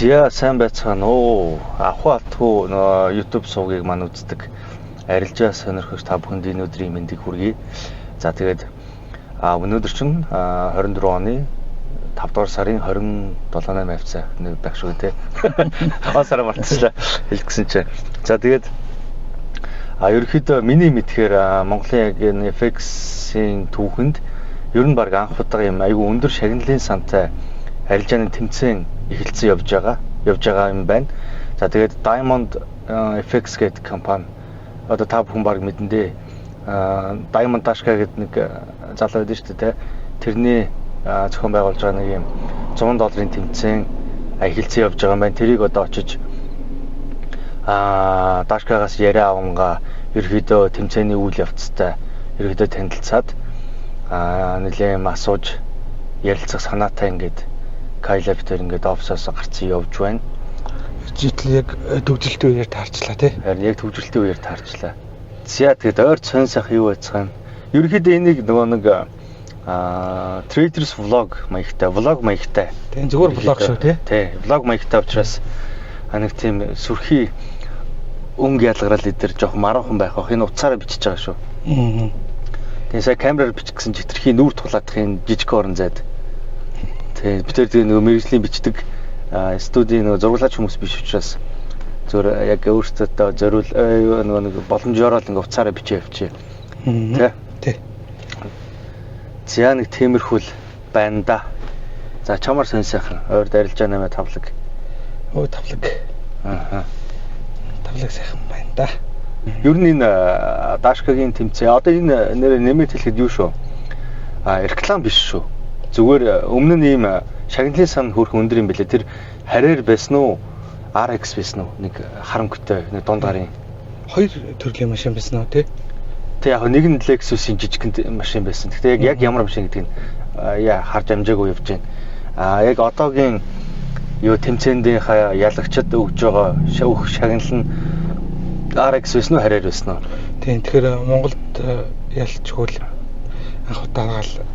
Зя сайн байцгаана уу. Ахватуу YouTube сувгийг маань үздэг. Арилжаа сонирхож та бүхэнд энэ өдрийн мэндийг хүргэе. За тэгээд өнөөдөр чинь 24 оны 5 дугаар сарын 27-8 хавцаа нэг байх шүү дээ. 5 сар мартчихлаа хэлчихсэн чинь. За тэгээд ерөөхдөө миний мэдхээр Монголын яг энэ FX-ийн түүхэнд ер нь баг анх удаа юм айгүй өндөр шагналын сантай арилжааны тэмцээн эхэлсэн явж байгаа юм байна. За тэгээд Diamond FX гэдэг компани одоо та бүхэн баг мэдэн дээ. Diamond Dashka гэдэг нэг залуу байдаг шүү дээ. Тэрний зохион байгуулж байгаа нэг юм $100 тэмцээн эхэлсэн явж байгаа юм байна. Тэрийг одоо очиж Dashka-гаас яриа авангаа ерөөдөө тэмцээний үйл явцтай ерөөдөө танилцаад нэлээд юм асууж ярилцах санаатай ингээд Kylab дээр ингээд офисоос гарцсан явж байна. Житэл яг төвжөлтийн үеэр таарчлаа тий. Харин яг төвжөлтийн үеэр таарчлаа. За тэгээд ойр цон сайх юу байцгаана. Ерөнхийдөө энийг нөгөө нэг Traders vlog маягтай. Тэгээ зөвхөн vlog шүү тий. Тий, vlog маягтай учраас нэг тийм сүрхий өнгө ялгарал идэр жоох маруухан байх бах энэ уцаараа бичиж байгаа шүү. Тэгээ сая камераар бичих гэсэн читрхийн нүүр тулаадах энэ жижиг орон зайд. Тэгээ бид тэр нөгөө мэргэжлийн бичдэг студийн нөгөө зурглаач хүмүүс биш учраас зөв яг өөртөө зориул нөгөө нэг боломжоор л ингээ уцаараа бичиж явчих. Тий. За нэг темирхүүл байна да. За чамаар сонь сайхан ойр арилжаа нэмэ тавлаг. Өө тавлаг. Тавлаг сайхан байна да. Ер нь энэ Dashka-гийн тэмцээн одоо энэ нэр нэмэт хэлэхэд юу шүү? Реклам биш шүү. Зүгээр өмнө нь ийм шагналын сан хөрх өндөр юм бэлээ. Тэр харьяар байсан уу? RX байсан уу? Нэг харамгтай нэг дунд гарын. Хоёр төрлийн машин байсан уу тий? Тэг яг нэг нь Lexus-ийн жижигхэн машин байсан. Гэхдээ яг ямар машин гэдгийг харж амжаагүй явж байна. Яг одоогийн юу тэмцээндийнхаа ялагчд өгж байгаа шагнал нь RX байсан уу? Харьяар байсан уу? Тийм. Тэгэхээр Монголд ялчгүй анх удаагаал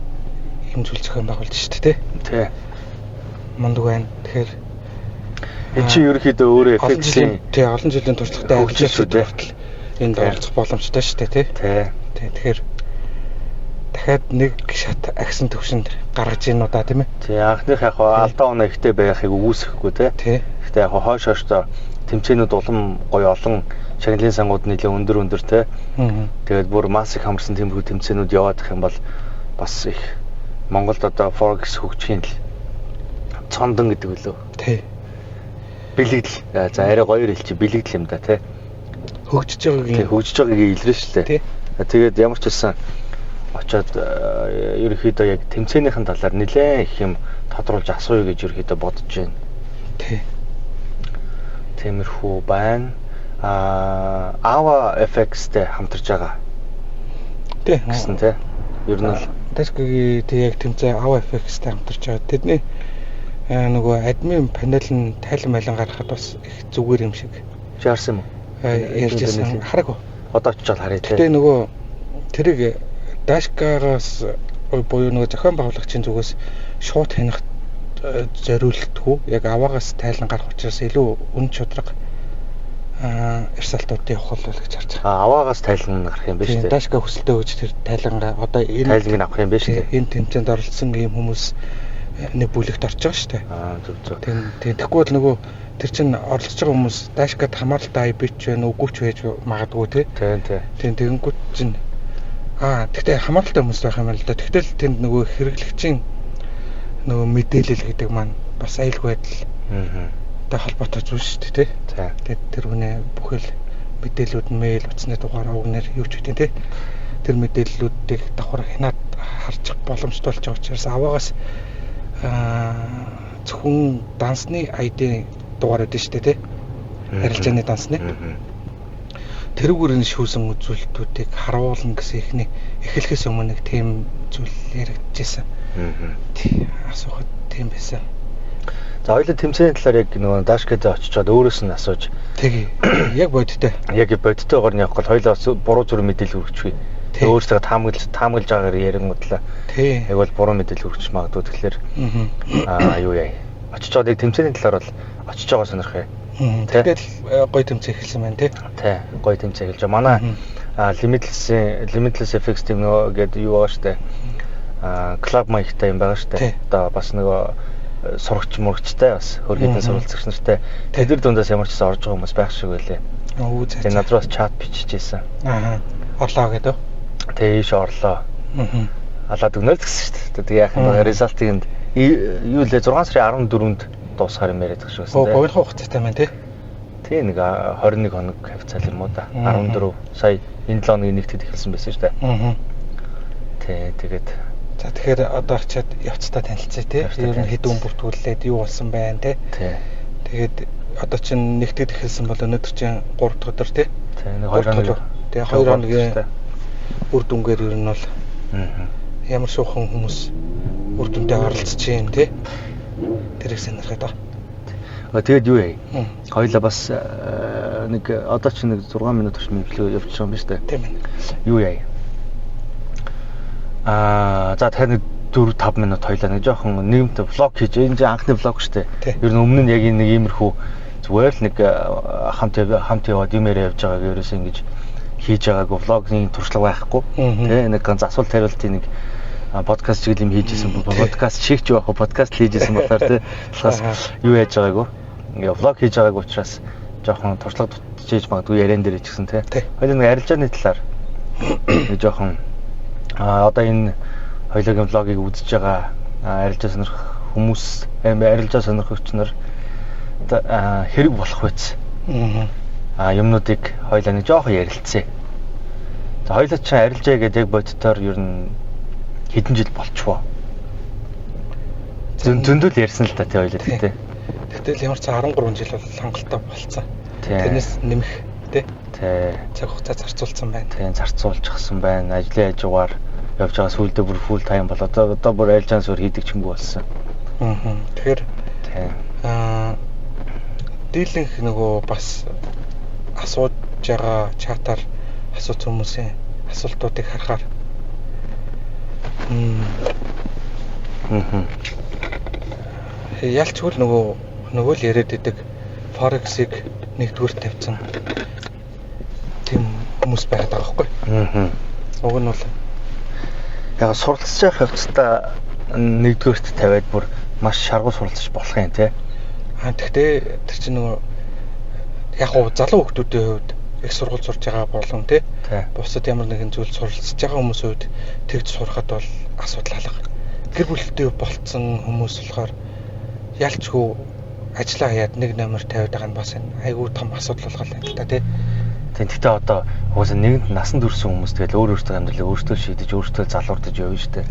хэмжүүл зохион байгуулж шүү дээ тий. Мундаг байна. Тэгэхээр энэ чи ерөөхдөө өөрөө FX-ийн олон жилийн туршлагатай ажиллаж байна. Энд оролцох боломжтой шүү дээ тий. Тэгэхээр дахиад нэг шат агсан төвшөнд гаргаж ийн удаа тийм ээ. Тий. Анхных яг алдаа оноо ихтэй байхыг үүсэхгүй тий. Гэхдээ яг хойш хойштоо тэмцээнүүд улам гоё олон шагналын сангууд нэлээд өндөр тий. Тэгээд бүр масс их хамарсан тэмцээнүүд яваад их юм бол бас их Монголд одоо Forex хөгжихийн л цондон гэдэг үлээ. Тий. Бэлэгдэл. За арай гоё хэлчих бэлэгдэл юм да тий. Хөгжиж байгаагийн илрэн шлээ. Тэгээд ямар ч байсан очоод ерөөхдөө яг тэмцээнийхэн талаар нэлээд их юм тодруулж асууя гэж ерөөхдөө бодож байна. Тий. Тиймэрхүү байна. Ава FX-тэй хамтарч байгаа. Тий. Гэсэн тий. Ер нь л Dashka-гийн тэг яг тэмцээн Ava FX-тэй хамтарч байгаа. Тэдний нөгөө админ панел нь тайлан байлан гаргахад бас их зүгээр юм шиг. Жаарсан юм уу? Ярьжсэн хараагүй. Одоо очиж харъя тий. Тэгээ нөгөө тэрийг Dashka-гаас буюу нөгөө зохион байгуулагчийн зүгээс шууд хянах зориултгүй яг Ava-гаас тайлан гарах учраас илүү үн чудраг эрсалтуудын явах бол гэж харж байгаа. Аваагаас тайлан гарах юм байна шүү дээ. Dashka хүсэлтэй гэж тэр тайлангаа одоо энэ тайланг авах юм байна шүү дээ. Энэ тэмцээнд оролцсон ийм хүмүүс нэг бүлэгт орж байгаа шүү дээ. Зөв. Тэгэхгүй бол нөгөө тэр чинь оролцож байгаа хүмүүс Dashka-д хамааралтай бич байна уугүй ч байж магадгүй тий. Тийм тэгэнгүүт чинь тэгтээ хамааралтай хүмүүс байх юм л да. Тэгтэл тэнд нөгөө хэрэглэгчийн нөгөө мэдээлэл гэдэг маань бас аюулгүй байдал та холбоотой зүйл шүү дээ тий. Тэгээд тэр хүний бүхэл мэдээлүүд нь мэйл утасны дугаар угнаар юу ч үгүй тий. Тэр мэдээллүүдийг давхар хянаад харж боломжтой болж байгаа учраас Аваагаас зөвхөн дансны ID дугаар өгдөө шүү дээ тий. Арилжааны дансны. Тэрүүгээр нь шүүсэн үзүүлэлтүүдийг харуулна гэсэн ихний эхлэхээс өмнө нэг тийм зүйл яригдчихсэн. Тий. Асуухад тийм байсан. За хоёул тэмцээний талаар яг нөгөө Dashka-д очичоод өөрөөс нь асууж тий. Яг бодтой. Яг бодтойгоор нь явах бол хоёулаа буруу зүрх мэдээлэл хүргэчихвээ. Өөрсдөө таамаглаж байгаагаар ярингуудлаа. Тий. Яг бол буруу мэдээлэл хүргэж магадгүй тэгэхээр юу яа. Очичоод яг тэмцээний талаар бол очиж байгаа сонирхъя. Тэгэл гоё тэмцээн эхэлсэн байна тий. Тий, гоё тэмцээн эхэлж байгаа. Манай Limitless FX тийм нөгөө гэдэг юу байгаа штэ. Club Mike-тай юм байгаа штэ. Одоо бас нөгөө сурагч мурагчтай бас хөргөдөн суралцагч нартай тэд дундаас ямар ч гэсэн орж байгаа хүмүүс байх шиг байлээ. Тэгээ надраас чат бичижсэн. Орлоо гэдэг. Тэгээ ийш орлоо. Алаад өгнөл гэсэн шүү дээ. Тэгээ яах юм бэ? Результыг энд юу лээ 6 сарын 14-нд дуусахаар юм яриад байгаа шүү дээ. Богино хугацаатай маань тий. Тий нэг 21 хоног хавцаал юм уу да. 14 сая энэ 7 хоногийн нэгтгэд эхэлсэн байсан шүү дээ. Тий тэгээд за тэгэхээр одоо очиад явцдаа танилцъя тий. Ер нь хэдэн бүртгүүлээд юу болсон байна тий. Тэгээд одоо чинь нэгтгэд эхэлсэн бол өнөөдөр чинь 3 дахь өдөр тий. Тий нэг 2 хоног. Тэгээ 2 хоногийн үр дүнгээр ер нь бол ямар шуухан хүмүүс үр дүндээ оролцож байна тий. Тэрийг сонирхоод байна. Тэгээд юу яа? Хоёлаа бас нэг одоо ч нэг 6 минут орчим хөвлөө явж байгаа юм байна шүү дээ. Тийм ээ. Юу яа? За тэгэхээр 4-5 минут хоёлаа нэг жоохон нийгэмтэй влог хийж энэ анхны влог шүү дээ. Ер нь өмнө нь яг нэг иймэрхүү зүгээр л нэг хамт яваад юм яриа явж байгааг ерөөсөө ингэж хийж байгаагүй влогийн туршлага байхгүй. Тэ нэг ганц асуулт хариултын нэг подкаст шиг юм хийжсэн бол подкаст шигч байх подкаст хийжсэн болохоор тэ болохоос юу яаж байгаагүй. Ингээ влог хийж байгаагүй учраас жоохон туршлага дутчихж магадгүй яриан дээр ч гэсэн тэ. Хоёул нэг арилжааны талаар нэг жоохон одоо энэ хоёулын влогийг үзэж байгаа арилжаа сонирх хүмүүс арилжаа сонирхогч нар хэрэг болох байц. Юмнуудыг хоёулаа нэг жоохон ярилцъя. За хоёулаа ч арилжаа гэдэг яг бодтоор ер нь хэдэн жил болчихвоо. Зөндөл ярьсан л та тий хоёулаа тий. Гэтэл ямар ч 13 жил бол хангалттай болцсон. Тэрнээс нэмэх тий. Цаг хугацаа зарцуулсан байна. Тий зарцуулчихсан байна. Ажлын хажуугаар явж байгаа сүүлдээ бүр full time бол одоо бүр арилжаан суурь хийдэг ч юмгүй болсон. Тэгэхээр дийлэнх нөгөө бас асууж байгаа чатаар асууц хүмүүсийн асуултуудыг харахаар ялчгүй нөгөө л яриад идэг Forex-ыг нэгдүгээр тавьсан тийм хүмүүс байгаад байгаа байхгүй. Уг нь бол яг суралцж явах явцдаа нэгдүгээрт тавиад бүр маш шаргуу суралцж болох юм тий. Тэгтээ тэр чинь нөгөө яг залуу хүмүүсийн хувьд их сургууль сурж байгаа болон тий. Бусад ямар нэгэн зүйл суралцж байгаа хүмүүсийн хувьд тэгж сурахад бол асуудал алга. Гэр бүлтэй болцсон хүмүүс болохоор ялчгүй ажлаа хаяад нэг номер тавиад байгаа нь бас айгүй том асуудал болох юм л та тий. Тэгтээ одоо угаасаа нэгэнт насан туршсан хүмүүс тэгэл өөрөөсөө амьдралаа өөртөө шийдэж өөртөө залуурдаж явна шүү дээ.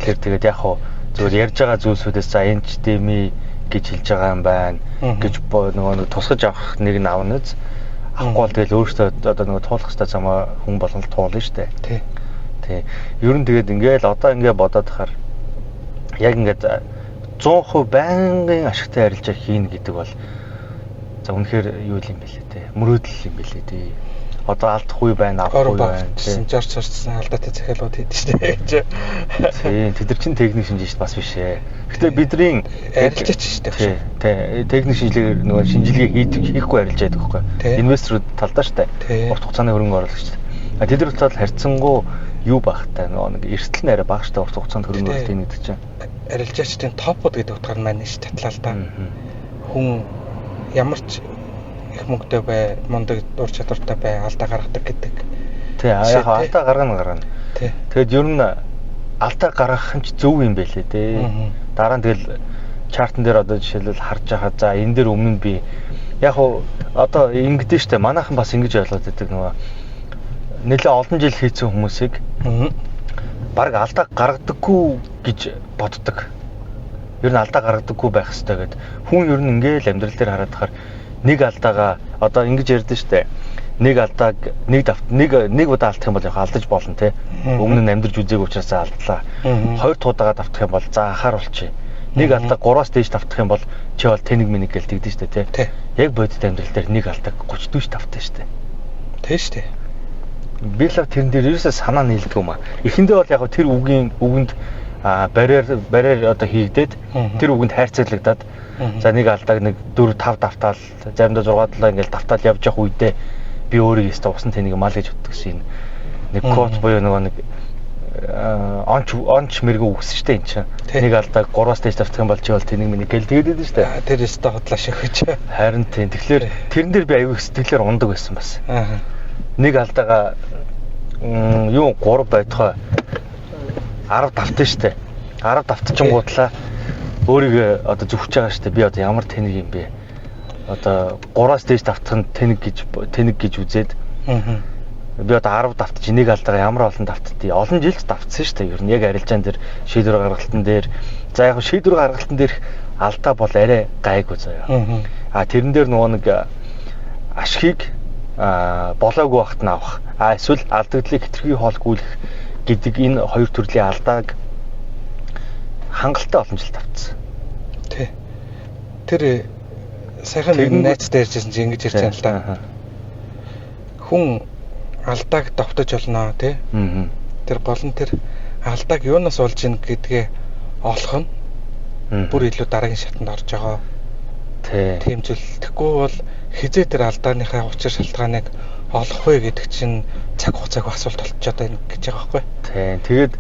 Тэгэхээр тэгээд яг хуу зөвөр ярьж байгаа зүйлсүүдээс за энэ ч дэмий гэж хэлж байгаа юм байна гэж нөгөө тусгаж авах нэг нь авназ авахгүй бол тэгэл өөртөө одоо нөгөө туулах хэвээр замаа хүн болгон туулна шүү дээ. Тий. Ер нь тэгээд ингээл одоо ингээ бодоод тахаар яг ингээд 100% байнгын ашигтай арилжаа хийнэ гэдэг бол за үнэхээр юу юм бэ лээ те. Мөрөөдөл юм бэ лээ те. Одоо алдахгүй байна, авахгүй байна. Жарч зарцсан алдаатай захиалгууд хийдэж штэ. Тийм, тэд нар чинь техник шинжиж штэ бас биш ээ. Гэтэ бидний арилжаач штэ. Тий, техник шинжилгээ нөгөө шинжилгээ хийхгүй арилжаа гэдэг байхгүй. Инвесторууд талдаа штэ. Урт хугацааны хөрөнгө оруулагч. Тэд нар талд харьцангуй юу багтай нөгөө нэг эрсдэл нэрэ баг штэ урт хугацаанд хөрөнгө оруулалтын гэдэг чинь. Арилжаачдын топод гэдэг утгаар нь маань штэ татлаа л да. Хүн ямар ч их мөнгөтэй бай, мундаг дур чадвартай бай, алдаа гаргадаг гэдэг. Тий, яг алдаа гаргана. Тэгэд ер нь алдаа гаргах нь ч зөв юм байлээ дээ. Дараа нь тэгэл чартн дээр одоо жишээлбэл харж байхад за энэ дээр өмнө нь би яг одоо ингэдэж штэ манайхан бас ингэж ойлгоод байдаг нөгөө нэлээ олон жил хийцэн хүмүүсийг баг алдаа гаргадаггүй гэж боддог. Ер нь алдаа гаргадаггүй байх хэрэгтэй гэдэг. Хүн ер нь ингээл амьдрал дээр хараад тахаар нэг алдаагаа одоо ингэж ярьдэн штэ. Нэг алдааг нэг удаа алдах юм бол яг алдаж болно те. Өмнө нь амьдрж үзээгүй учраас алдлаа. Хоёр удаагаа давтах юм бол за анхааруулчих. Нэг алдааг 3-аас дээш давтах юм бол чи бол тэнэг мэнийг гэл тэгдэж штэ те. Яг бодит амьдрал дээр нэг алдааг 30 дүүш давтаа штэ. Тэ штэ. Би л тэрэн дээр ерөөсөө санаа нийлдэг юм аа. Эхэндээ бол яг тэр үгэнд барьер одоо хийгдээд тэр үгэнд хайрцаглагдаад за нэг алдааг нэг 4 5 давтаал заримдаа 6 7 ингээл давтаал явж явах үедээ би өөрийгөө өстө усан тэнийг мал гэж боддог шин нэг коуч буюу нэг онч мэрэгэн үгсэн штэ эн чинь нэг алдааг 3-аас дээш давтах юм бол чи бол тэнийг миний гэл тэгээд дээ штэ тэр өстө хотлоо шөхөж харин тийм тэгэхээр тэрэн дээр би аюу сэтгэлээр ундаг байсан бас нэг алдаага юу 3 байтугай 10 давтсан штэ 10 давтчихгуудлаа өөрийгөө одоо зүвхэж байгаа штэ би одоо ямар тэнэг юм бэ одоо 3-аас дээш давтах нь тэнэг гэж үзээд би одоо 10 давтаж нэг алдаага ямар олон давтдгийг олон жилд давтсан штэ ер нь яг арилжаан дээр шийдвэр гаргалтан дээр за яг шийдвэр гаргалтан дээр алдаа бол арай гайгүй заяа тэрэн дээр нөгөө нэг ашгийг болоогүй багт нь авах эсвэл алдагдлыг хэтэрхий хоолгүүлэх гэдэг энэ хоёр төрлийн алдааг хангалттай олон жил давтсан. Тий. Тэр сайхан найз дээржсэн чи ингэж ярьж байна л да. Хүн алдааг давтаж болно тий. Тэр гол нь тэр алдааг юунаас болж ийн гэдгээ олох нь бүр илүү дараагийн шатанд орж байгаа. Тий. Тийм зүйл. Тэгэхгүй бол хизээ тэр алдааныхаа учир шалтгааныг олох вэ гэдэг чинь цаг хугацааг асуулт болчиход байна гэж байгаа байхгүй. Тийм. Тэгээд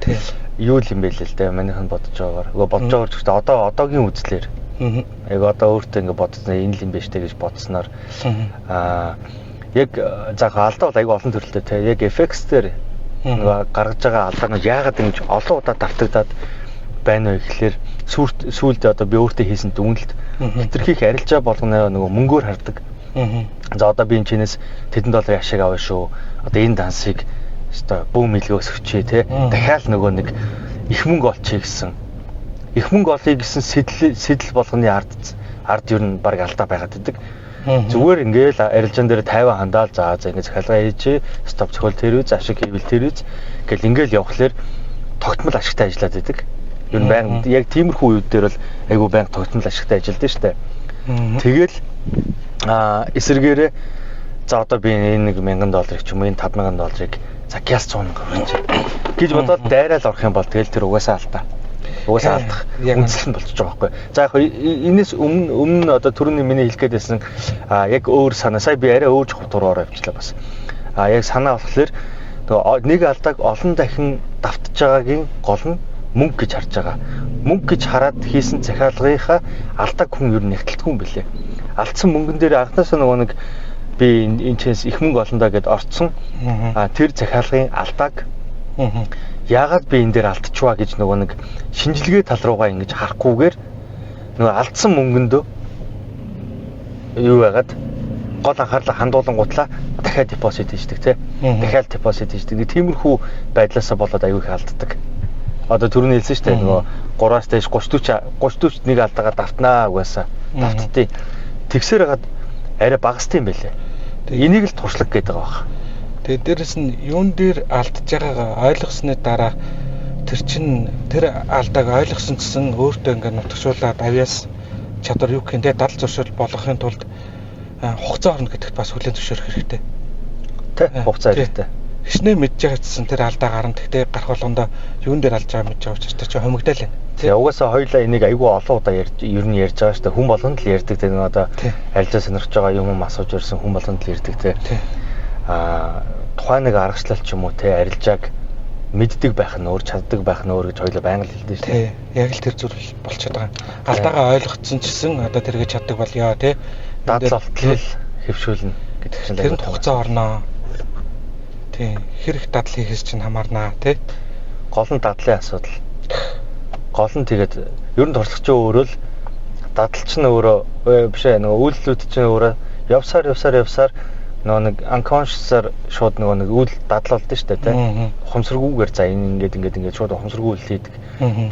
юу юм бэ л дээ манайхан бодож байгаагаар. Үгүй бодож байгаа ч гэсэн одоогийн үзлэр. Яг одоо өөртөө ингэ бодсон энэ л юм биш үү гэж бодсноор яг заах алдаа бол аягүй олон төрөлтэй те. Яг FX дээр гаргаж байгаа алдааг нь яагаад ингэж олон удаа давтагдаад байна вэ гэхэлэр сүүлд одоо би өөртөө хийсэн дүгнэлт хэтэрхийх арилжаа болгоно нөгөө мөнгөөр хардаг. За одоо би энэ чинээс $10 ашиг авна шүү. Одоо энэ дансыг өстой бүү мэлгөөс өчөө те. Дахиад нөгөө нэг их мөнгө олчихъя гэсэн. Их мөнгө олъё гэсэн сэтэл болгоны ард ер нь баг алдаа байгаад идэг. Зүгээр ингээл арилжаан дээр 50 хандаал за ингэ захиалга хийж стоп цохол тэр үз ашиг хийвэл тэр үз гэл ингээл явхлаар тогтмол ашигтай ажиллаад идэг. Ер нь баян яг тиймэрхүү үед дээр бол айгүй баян тогтмол ашигтай ажилладаг штэ. Тэгэл эсэргээрээ за одоо би энэ $1,000 ч юм уу энэ $5,000 за гяс 100 мянга гэж бодоод дайраал орох юм бол тэгэл тэр угаасаа алдаа. Угаасаа алдах үнэлэл нь болчихж байгаа байхгүй. За яг энэс өмнө одоо түрүүний миний хэлэх гээдсэн яг өөр санаа сая би арай өөр жох дураараа явчлаа бас. Яг санаа болохоор нэг алдааг олон дахин давтж байгаагийн гол нь мөнгө гэж харж байгаа. Мөнгө гэж хараад хийсэн захиалгынхаа алдааг хүн ер нь нягтлдаггүй юм билээ. Алдсан мөнгөн дээр анхнаасаа нөгөө нэг би энэ чээс их мөнгө олондоо гэд орцсон. Тэр захиалгын алдааг яагаад би энэ дээр алдчихваа гэж нөгөө нэг шинжилгээ тал руугаа ингэж харахгүйгээр нөгөө алдсан мөнгөндөө юу байгаад гол анхаарлаа хандуулангуутлаа дахиад депозит хийдэг тий. Дахиад депозит хийдэг. Нэг тиймэрхүү байдлаасаа болоод аюу их алддаг. Одоо түрүүний хэлсэн шүү дээ нөгөө 3-аас дээш 30-40 нэг алдаагаа давтнаа угаасаа давтдیں۔ Тэгсээр хагаад арай багастай юм байлээ. Энийг л туршлага гэдэг байгаа баг. Тэгээд дээрэс нь юун дээр алдж байгаагаа ойлгосны дараа тэр алдааг ойлгосон гэсэн өөртөө ингээд нутгшуулаад авьяас чадвар юу гэх юм те дал зуршил болгохын тулд хугацаа орно гэдэгт бас хүлээн зөвшөөрөх хэрэгтэй. Тэ хугацаа хэрэгтэй. Хичнээн мэдж байгаагчсан тэр алдаа гарна. Тэгтээ гарах болгондоо юун дээр алдж байгаа мэдж байгаа учраас чи хомигдал байна. Тэгээ угаасаа хоёлаа энийг айгүй олон удаа ер нь ярьж байгаа шүү дээ. Хүн болгонд л ярьдаг те нэг одоо арилжаа сонирхож байгаа юм асууж ирсэн хүн болгонд л ярьдаг те. Тухайн нэг аргачлал ч юм уу те арилжааг мэддэг байх нь өөр чаддаг байх нь өөр гэж хоёлаа байнга л хэлдэг шүү дээ. Яг л тэр зүйл болчиход байгаа. Алдаагаа ойлгоцсон ч гэсэн одоо тэргээ чаддаг болёо те. Дадал олтлол хэвшүүлнэ гэдэг чинь тэр хугацаа орноо. Тийм хэрэг дадал хийхээс чинь хамаарнаа тий. Гол нь дадлын асуудал. Гол нь тэгээд ер нь туршлагч өөрөө л дадал чинь өөрөө биш ээ нөгөө үйлдэлүүд чинь өөрөө явсаар нөгөө нэг unconscious-аар шууд нөгөө нэг үйл дадал болдсон шүү дээ тий. Ухамсаргүйгээр за энэ ингээд шууд ухамсаргүй үйл хийдэг.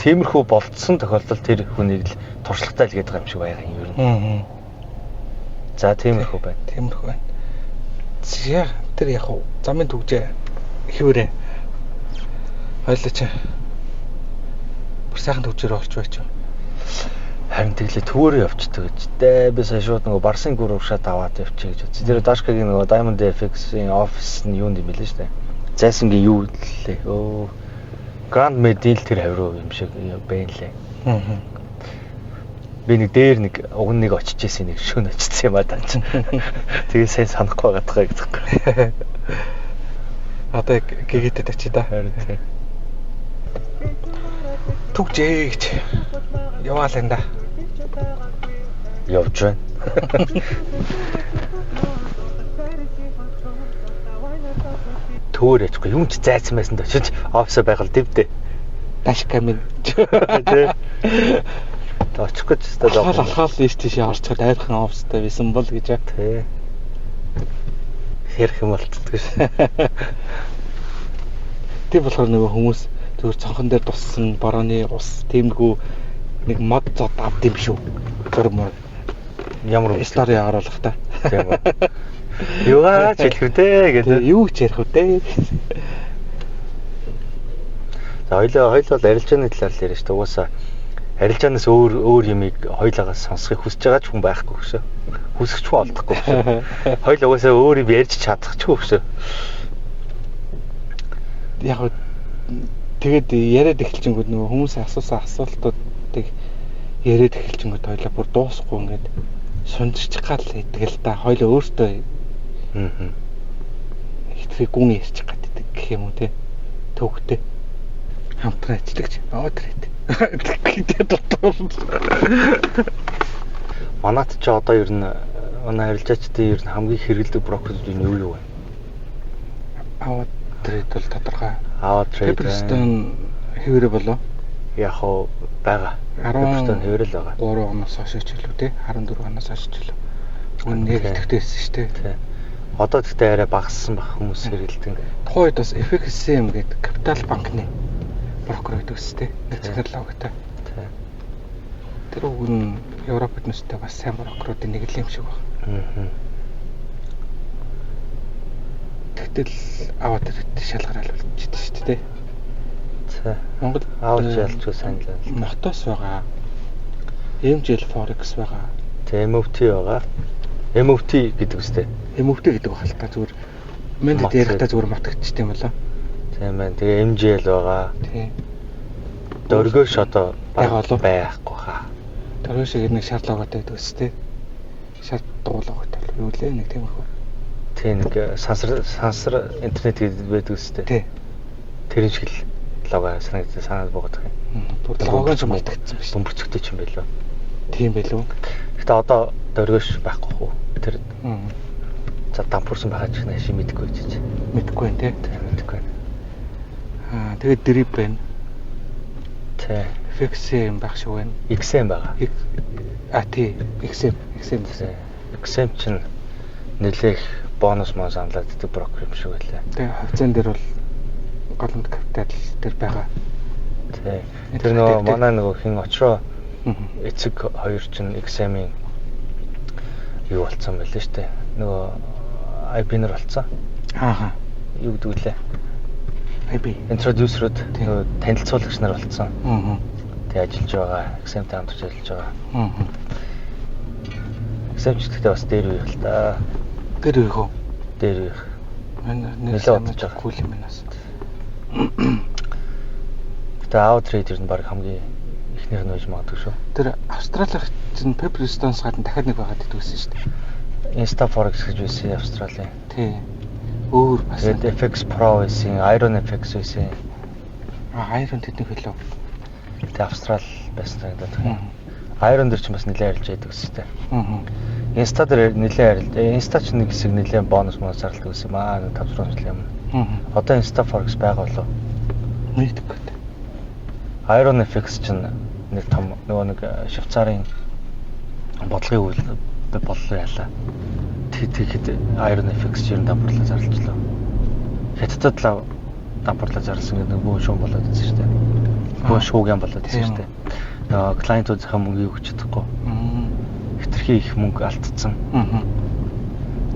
Тиймэрхүү болцсон тохиолдолд тэр хүнийг л туршлагатай л гэдэг юм шиг байгаа юм ер нь. За тиймэрхүү байна. Тиймэрхүү байна. Зя тэр яг замын төгжээ хിവэрэ ойлооч бүр сайхан төгжээр орч байч. Харин тэглээ төвөөрөө явчихдаг гэж. Дээ би сая шууд нөгөө Барсын гүр уршаад аваад явчих гэж үзсэн. Тэр Дашкагийн нөгөө Diamond FX-ийн офис нь юунд юм бэлээ шүү дээ. Зайсангийн юу лээ. Grand Medal тэр хавруу юм шиг байна лээ. Аа. Би нэг дээр нэг уг нэг очиж ирсэн нэг шөнө очсон юм а даа. Тэгээ сайн санахгүй байгаа гэдэг. Одоо гэгээдэд очие да. Харин тийм. Түгжээ гэж яваал энэ да. Явж байна. Төөр яжгүй юм ч зайцсан байсан да очиж офисоо байгаад дэвдээ. Даш камин. Тэ. Очих гэж тест даа. Алхаал ийш тийш орчиход айрхан офстой байсан бол гэж. Тэ. Хэрэг юм болчихдог шин. Тэг болохоор нөгөө хүмүүс зүгээр цонхон дээр туссан борооны ус тиймэрхүү нэг мод зод авд юм шүү. Зурмөр Ямар стори оруулах та. Тийм үү. Юугаа ч хэлэх үү гэдэг. Юу ч ярих үү. За хоёлоо бол арилжааны талаар л яриа шүү дээ. Угаасаа арилжаанаас өөр юмыг хоёлоогоос сонсохыг хүсэж байгаа ч хүн байхгүй хөшөө. Хүсэж хүн олдохгүй хөшөө. Хоёлоо угаасаа өөрийг ярьж чадах ч хөшөө. Яг тэгээд яриад эхэлчихэнгүүд нөгөө хүмүүсийн асуусан асуултуудыг яриад эхэлчихэнгүүд хоёлаа бүр дуусахгүй ингээд сунжирчих гал итгэл та хоёлаа өөртөө ихтгэх гүн ярьчих гаддаг гэх юм уу те төвхтэй хамтран ажиллагч одрээд гэдэг дотор манайд ч одоо ер нь манай арилжаачдын ер нь хамгийн хэрэгэлдэг брокерүүд нь юу вэ? аваад трейд бол тодорхой. Аваад трейд. Pepperstone хэвээрээ болоо. Яг хоо байгаа. Pepperstone хэвээрээ л байгаа. 3 оноос хойш ч илүү те 14 оноос хойш ч илүү. Үнэ яг идэвхтэйсэн шүү дээ. Тий. Одоо тэгтээ арай багассан баг хүмүүс хэрэгэлдэг. Тухайн үед бас FXM гэдэг Капитал банкны брокер байдаг үстэй. Технологитой. Тий. Тэр үг нь Европод нүстэй бас сайн брокеруудын нэг л юм шиг байна. Аа. Тэгтэл аваад ирээд шалгараад болчихсон шүү дээ. За. Монгол аваад ялчгүй сайн л байна. Мотос байгаа. MGL Forex байгаа. Тэ MOT байгаа. MOT гэдэг үстэй. MOT гэдэг баг л та зүгээр мэдэд ярихдаа зүгээр мотогчтой юм болоо. Тийм байна. Тэгээ MGL байгаа. Тийм. Дөргөөш одоо байхгүй хаа. Дөргөөш нэг шаардлагатай байдаг үстэй. Шаард дуулаатай юу лээ нэг тиймэрхүү. Тийм нэг сансар интернет гэдэг байдаг үстэй. Тийм. Тэр шиг л лого санаад буугаад байгаа юм. Бүр логоон ч малтагдсан биш. Бөмбөрцөгтэй ч юм байлоо. Тийм байлуу. Гэтэ одоо дөргөөш байхгүй хөө. Тэр за дампуурсан байгаа ч нэг шиг мэдгүй гэж. Мэдгүй байх тий. Мэдгүй. Аа тэгээд дриб байна. Тий. FXM байх шиг байна. XM байгаа. Тий. XM XM чинь нэлээх бонус мөн амлаад идэх брокер юм шиг байлаа. Тэгээ хавцаан дээр бол голомт капитал дээр байгаа. Тий. Тэр нөгөө манай нөгөө хин очроо эцэг хоёр чинь XM-ийн юу болцсон байлээ шүү дээ. Нөгөө IP-нэр болцсон. Аа. Юу гэдэг үлээ? IP. Introducer-ууд нөгөө танилцуулагч нар болцсон. Аа. Тэгээ ажиллаж байгаа. XM-тэй хамтарч ажиллаж байгаа. Аа. XM ч гэхдээ бас дээр үе л да. Тэр үе хөө. Дээр үе. Нэлээд бодож байгаа. Кул юм байна. Тэгээ аут трейдер нь баг хамгийн ихнийх нь байж магадгүй шүү. Тэр Австралиар чинь Pepperstone гадна дахиад нэг байгаа гэдэг үсэн шүү дээ. Insta Forex гэж үсэн Австралийн. Тий. Өөр бас FX Pro үсэн, Iron FX үсэн. Iron тэдний хөлөө. Тэгээ Австрал байсан гэдэг байна. Iron дээр ч бас нэлээд арилж яадаг үстэй. Insta дээр нэлээд арилж. Insta ч нэг хэсэг нэлээд бонус зарлдаг үсэн юм аа. 500 жил юм. Одоо Insta Forex байгаа болов. Мэдгүй. Iron FX чинь нэг том нөгөө нэг Швейцарын бодлогын үйл боллоо яалаа. Тэгэхэд Iron FX чинь дампуурлаа зарлажлаа. Хятадд л дампуурлаа зарласан гэдэг бөө шуун болоод ирсэн шүү дээ. Бөө шууган болоод ирсэн шүү дээ. Нөгөө клиентуудынхаа мөнгийг өгч чадахгүй. Хитрхи их мөнгө алдсан.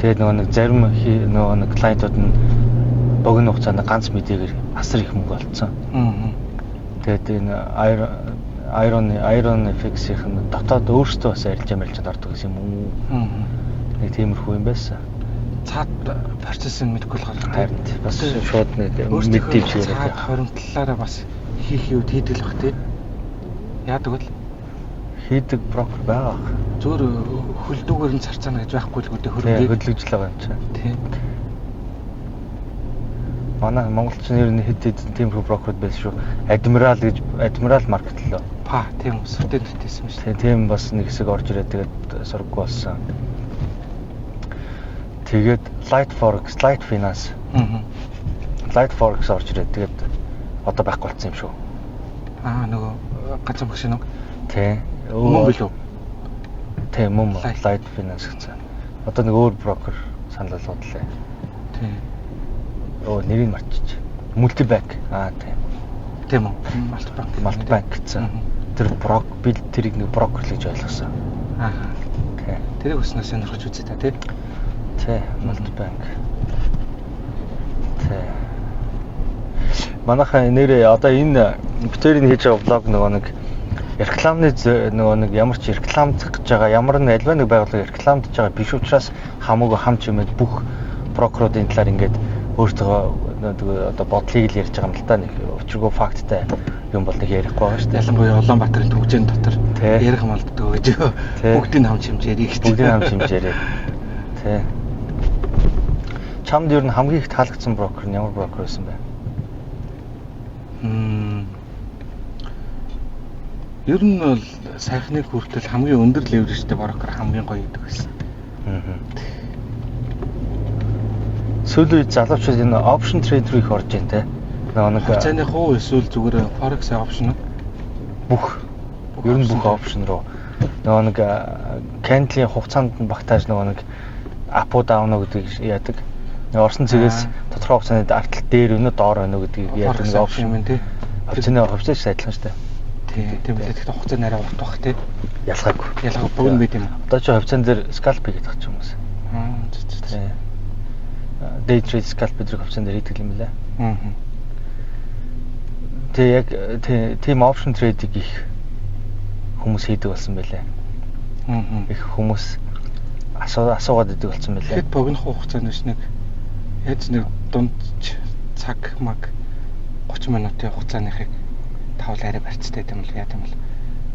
Тэгээд нөгөө нэг зарим нөгөө нэг клиентууд нь богино хугацаанд ганц мэдээгээр асар их мөнгө олцсон. Тэгээд энэ Iron FX-ийн дотоод өөрсдөө бас арилжаанд ордог гэсэн юм уу? Нэг тиймэрхүү юм байсан. Цаад процессын мэдгүй л гараад харин бас шууд нэг мэдээж цаад хоримтлаараа бас хийх юу хийдэг л бах тий. Яадаг бол хийдэг брокер байгаа. Зүгээр хөлдүүгээр нь зарцаана гэж байхгүй л үдэ хөрөнгө хөдөлгөж л байгаа юм чинь. Тий. Манай монголчин ер нь хэд тиймэрхүү брокерд байсан шүү. Адмирал маркет лөө. Па тийм сүртэй төтөйсэн шүү. Тийм бас нэг хэсэг орж ирээд тэгээд сургаггүй болсон. Тэгээд Light Forex, Light Finance. Light Forex орж ирээд тэгээд одоо байхгүй болсон юм шүү. Нөгөө ганцхан багш нэг. Тий. Мөн билүү? Тий, мөн Light Finance гэсэн. Одоо нэг өөр брокер санал болгодлаа. Тий. Нэрийг марчиж. Multibank. Тийм. Тийм үү? Multibank гэсэн. Тэр би тэрийг нэг брокер л гэж ойлгосон. Тий. Тэрийг өснөөс сонирхож үзээ та тий. Тий, Multibank. Тий. Манайхаа нэрээ одоо энэ битэрийн хийж байгаа блог нөгөө нэг рекламны нөгөө нэг ямар ч рекламдах гэж байгаа ямар нэг альва нэг байгууллага рекламдж байгаа биш учраас хамаагүй хамч юмэд бүх брокеруудын талаар ингээд өөртөө одоо бодлыг л ярьж байгаа юм л та нэг учиргүй факттай юм бол нэг ярихгүй байгаа шүү дээ. Ялангуяа Улаанбаатарын төвчэн дотор ярих малддаг гэж бүгдийг хамж хэмжээрэй гэж. Бүгдийг хамж хэмжээрэй. Тий. Чамд ер нь хамгийн их таалагдсан брокер нь ямар брокер байсан бэ? Ер нь бол сайхныг хүртэл хамгийн өндөр леверэжтэй брокер хамгийн гоё гэдэг байсан. Сүүлийн үед залуучууд энэ option trade руу их орж байна те. Нэг хугацааны хуу эсвэл зүгээр forex option бүх ер нь бүх option руу нэг candle-ийн хугацаанд нь багтааж нэг up or down гэдэг яадаг. Орсон цэгээс тодорхой хугацааны артал дээр өнө доор өнө гэдгийг яадаг нэг option юм тий. Хувьцааны адилхан шүү дээ. Тийм үү. Тэгэхээр хугацаа нарай урт бах тий. Ялгаагүй. Богино байт юм. Одоо ч хувьцаан дээр scalp гэдэг ч юм уус. Тий. Day trade scalp гэдэг хувьцаан дээр хийдэг юм лээ. Тэг яг тийм option trade-ийг их хүмүүс хийдэг болсон байлээ. Их хүмүүс асуугаад идэг болсон байлээ. Тэгэхэд богино хугацаанд нэг яаж нэг дунд цаг маг 30 минутын хугацааныхыг тавал арай барьцтай юм л яа гэм бол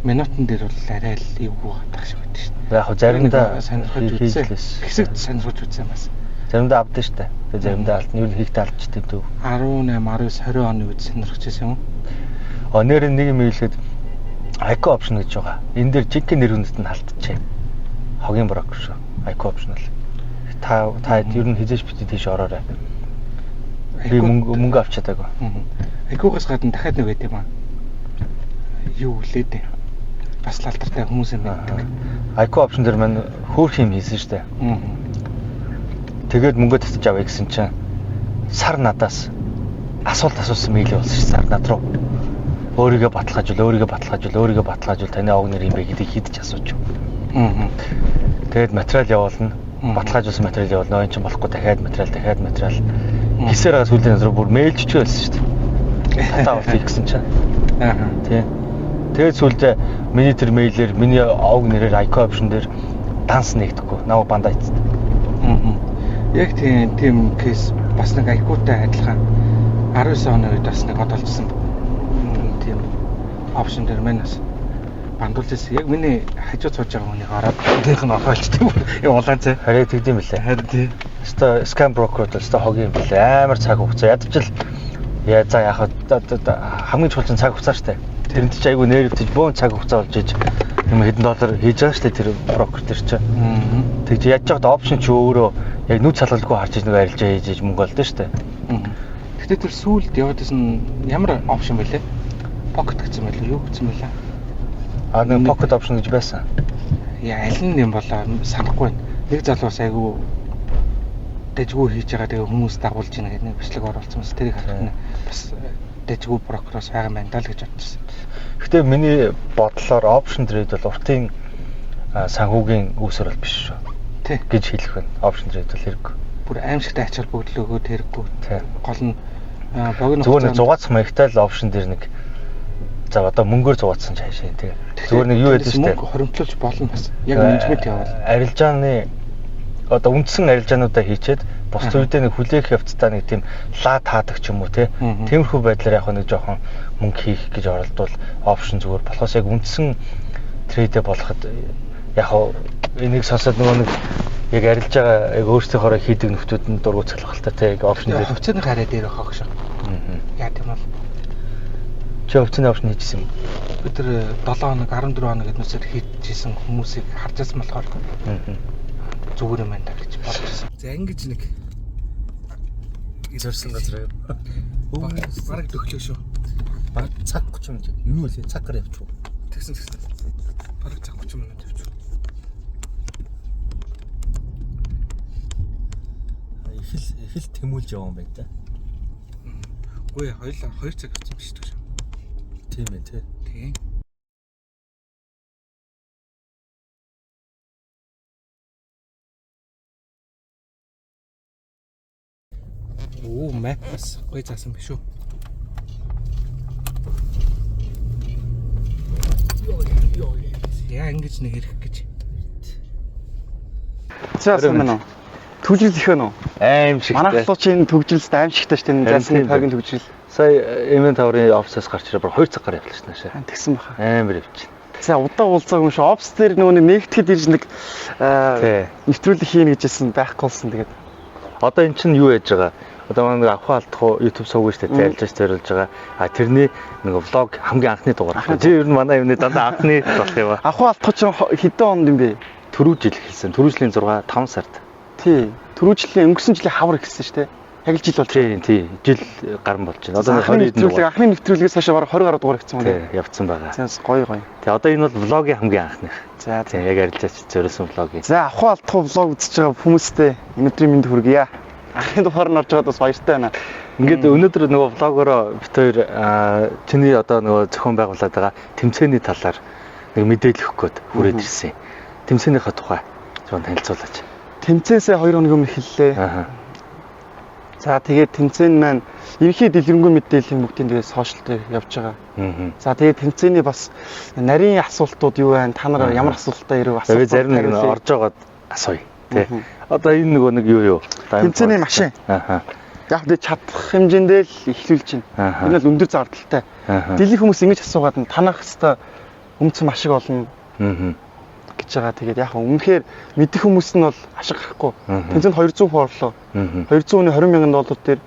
минутын дээр бол арай л эвгүй хатах шиг байдаг шин. Яг хөө заримдаа сонирхож үзсэн. Хэсэг сонирхож үзсэн бас. Заримдаа авдсан шүү дээ. Тэгээ заримдаа алт нь юу хийхдээ алдчихдаг дөө. 18, 19, 20 оны үед сонирхож байсан юм уу? Нэр нэг юм хэлэхэд IQ option гэж байгаа. Энэ дээр жинхэнэ нэр хүндэд нь халтчихжээ. Хогийн брокер шүү. IQ option л. Та ер нь хизээш битээ тийш ороорой. Би мөнгө авч чадаагүй. IQ-гаас гадна дахиад нэг байт юм аа. Юу лээ дээ. Бас лалдартай хүмүүс юм байдаг. IQ option дээр маань хөөх юм хийсэн шүү дээ. Тэгээд мөнгө татчих авъя гэсэн чинь сар надаас асуулт асуусан мэйл болсон шүү сар над руу. Өөрийгөө баталгаажуул таны овг нэр юм бэ гэдгийг хидэж асууж. Тэгээд материал явуулна. Баталгаажуулсан материал явуулна. Ойн ч болохгүй дахиад материал. Хийсээр байгаа сүүлийн над руу бүр мэйл чичээ болсон шүү дээ. Татаа авах гэсэн чинь. Тий. Тэгээд сүүлдээ миний тэр мэйлээр миний овг нэрээр IQ option дээр данс нэгдэхгүй. Нав бандаа ийцсэн. Яг тийм кейс бас нэг IQ-тай адилхан 19 оны үед бас нэг одолжсон. Тийм опшн дээр манаас бандуулсан. Яг миний хажууд сууж байгаа хүнийг хараад тэрх нь орхоолчтой юм улаан цай. Харин тэгдэм билээ. Харин тий. Өстой scam broker-д өстой хогийн юм билээ. Амар цаг хугацаа. Ядаж л за яхад хамгийн чухал цаг хугацаа штэ. Тэрэнд ч айгүй нэрвдэж бөөн цаг хугацаа болж иж юм хэдэн доллар хийж байгаа штэ тэр брокер тэр чинь. Тэгж яаж яхад опшн ч өөрөө яг нүд салгалгүй харж иж нэг арилжаа хийж мөнгө олдсон штэ. Гэтэ тэр сүүлд яваадсэн ямар опшн байлээ? Pocket гэсэн байлээ. Юу гэсэн байлаа? Нэг pocket option гэж байсан. Яа аль нь юм болоо санахгүй байна. Нэг залуус айгүй дэжгүй хийж байгаа тэгээ хүмүүс дагуулж ийн гэдэг нэг бичлэг оруулсан бас тэрийг харах нь бас дэжгүй брокероос байгаа юм байна даа л гэж бодчихсон. Гэтэ миний бодлоор option trade бол уртын санхүүгийн үүсвэр бол биш шүү. Тий. Гэж хэлэх байна. Option trade бол хэрэггүй. Бүр аимшигтай ачаал бүгдлөөгөө тэрэггүй. Гол нь богино зүгээр нэг зугаацах маягтай л option дээр нэг за одоо мөнгөөр зугаацсан ч хаашаа тэгээ. Зүгээр нэг юу яадаг штэ. Хоримтлуулж болно бас. Яг менежмент явал. Арилжааны одоо үндсэн арилжаануудаа хийчээд бус төрөдөө нэг хүлээх явцдаа нэг тийм лаа таадаг ч юм уу те. Тиймэрхүү байдлаар яг нэг жоохон мөнгө хийх гэж оролдвол опшн зүгээр болохоос яг үндсэн трейдэ болоход яг энийг сонсоод нөгөө нэг яг арилж байгаа яг өөрсдийнхоороо хийдэг нөхдүүд нь дургуцах л та те яг опшн дээр хувьцааны хараа дээр авах гэж. Яа тийм бол чи хувьцааны опшн хийжсэн юм. Бид тэр 7 хоног 14 хоног гэднүүсээр хийжсэн хүмүүсийг харж байсан болохоор зүгээр юм байна да гэж бодож байсан. За ингэж нэг зорсон газар бараг төглөө шүү. Бараг цаг 30 минут. Юу вэ? Цаг гараа явчих. Тэгсэн. Бараг цаг 30 минут явчих. Их тэмүүлж яваа юм байна да. Үгүй хоёлаа 2 цаг авсан биш үү? Тийм ээ тий. Тийм. Оо, мэпс гоё заасан биш үү? Яа ингэж нэг ирэх гэж. Заасан мэн үү? Түжил их байна уу? Аимшигтэй. Манайх луучийн төгжилстэй аимшигтай шүү дээ. Заасан тойргийн төгжил. Сая Эмэн таврын офисоос гарч ирээ бүр 2 цаг гараа явлаа шнэ. Тэгсэн баха. Амар явчих. За удаа уулзаагүй юм шиг офс дээр нөгөө нэгтгэхэд ирж нэг нэвтрүүлэг хийнэ гэжсэн байхгүйсэн тэгээд. Одоо эн чинь юу яаж байгаа? Одоо манай нэг авах алдах YouTube сууг шүү дээ. Арилжаач зориулж байгаа. А тэрний нэг влог хамгийн анхны дугаар. Чи ер нь манай юмны дандаа анхны болох юм ба. Авах алдах чинь хэдэн онд юм бэ? Түрүү жил эхэлсэн. Түрүү жилийн 6 5 сард. Тий. Түрүү жилийн өнгөрсөн жилийн хавар эхэлсэн шүү дээ. Яг л жил болж байна. Тий. Жил гарсан болж байна. Одоо 20 нэвтрүүлэг анхны нэвтрүүлгээс хойш бараг 20 гаруй дугаар гэсэн юм байна. Тий, явцсан байгаа. За гоё. Тэгээ одоо энэ бол влогийн хамгийн анхных. За тий, яг арилжаач зориулсан влогийн. За авах алдах влог үзэж байгаа хүмүүстээ өнөөдрийн мэнд хүргье. Анхны дугаар нь орж байгаад бас баяртай байна. Ингээд өнөөдөр нөгөө влогороо бит хоёр чиний одоо нөгөө зохион байгуулад байгаа тэмцээний талаар нэг мэдээлэл өгөх гээд хүрээд ирсэн. Тэмцээнийхээ тухай зөвхөн танилцуулаач. Тэмцээсээ 2 хоног өмнө эхэллээ. За тэгээд тэмцээн маань ерөнхий дэлгэрэнгүй мэдээллийн бүгдийн тэгээд сошиал дээр явж байгаа. За тэгээд тэмцээний бас нарийн асуултууд юу байна? Та нар ямар асуултаа ирв асуулт. Тэгээд зарим нэг орж байгаад асууя. Тэ. Одоо энэ нөгөө нэг юу юу? Тэмцээний машин. Яг тэгээд чадах хэмжээндээ л эхлүүлж байна. Энэ л өндөр зардалтай. Дийлэх хүмүүс ингэж асуугаад нь танах хэвээр өмцөн машиг олно. гэж байгаа. Тэгээд яг үнэхээр мэдэх хүмүүс нь бол ашиг гарахгүй. Тэнцэнд 200 орлоо. 200-ны 20 мянган доллар дээр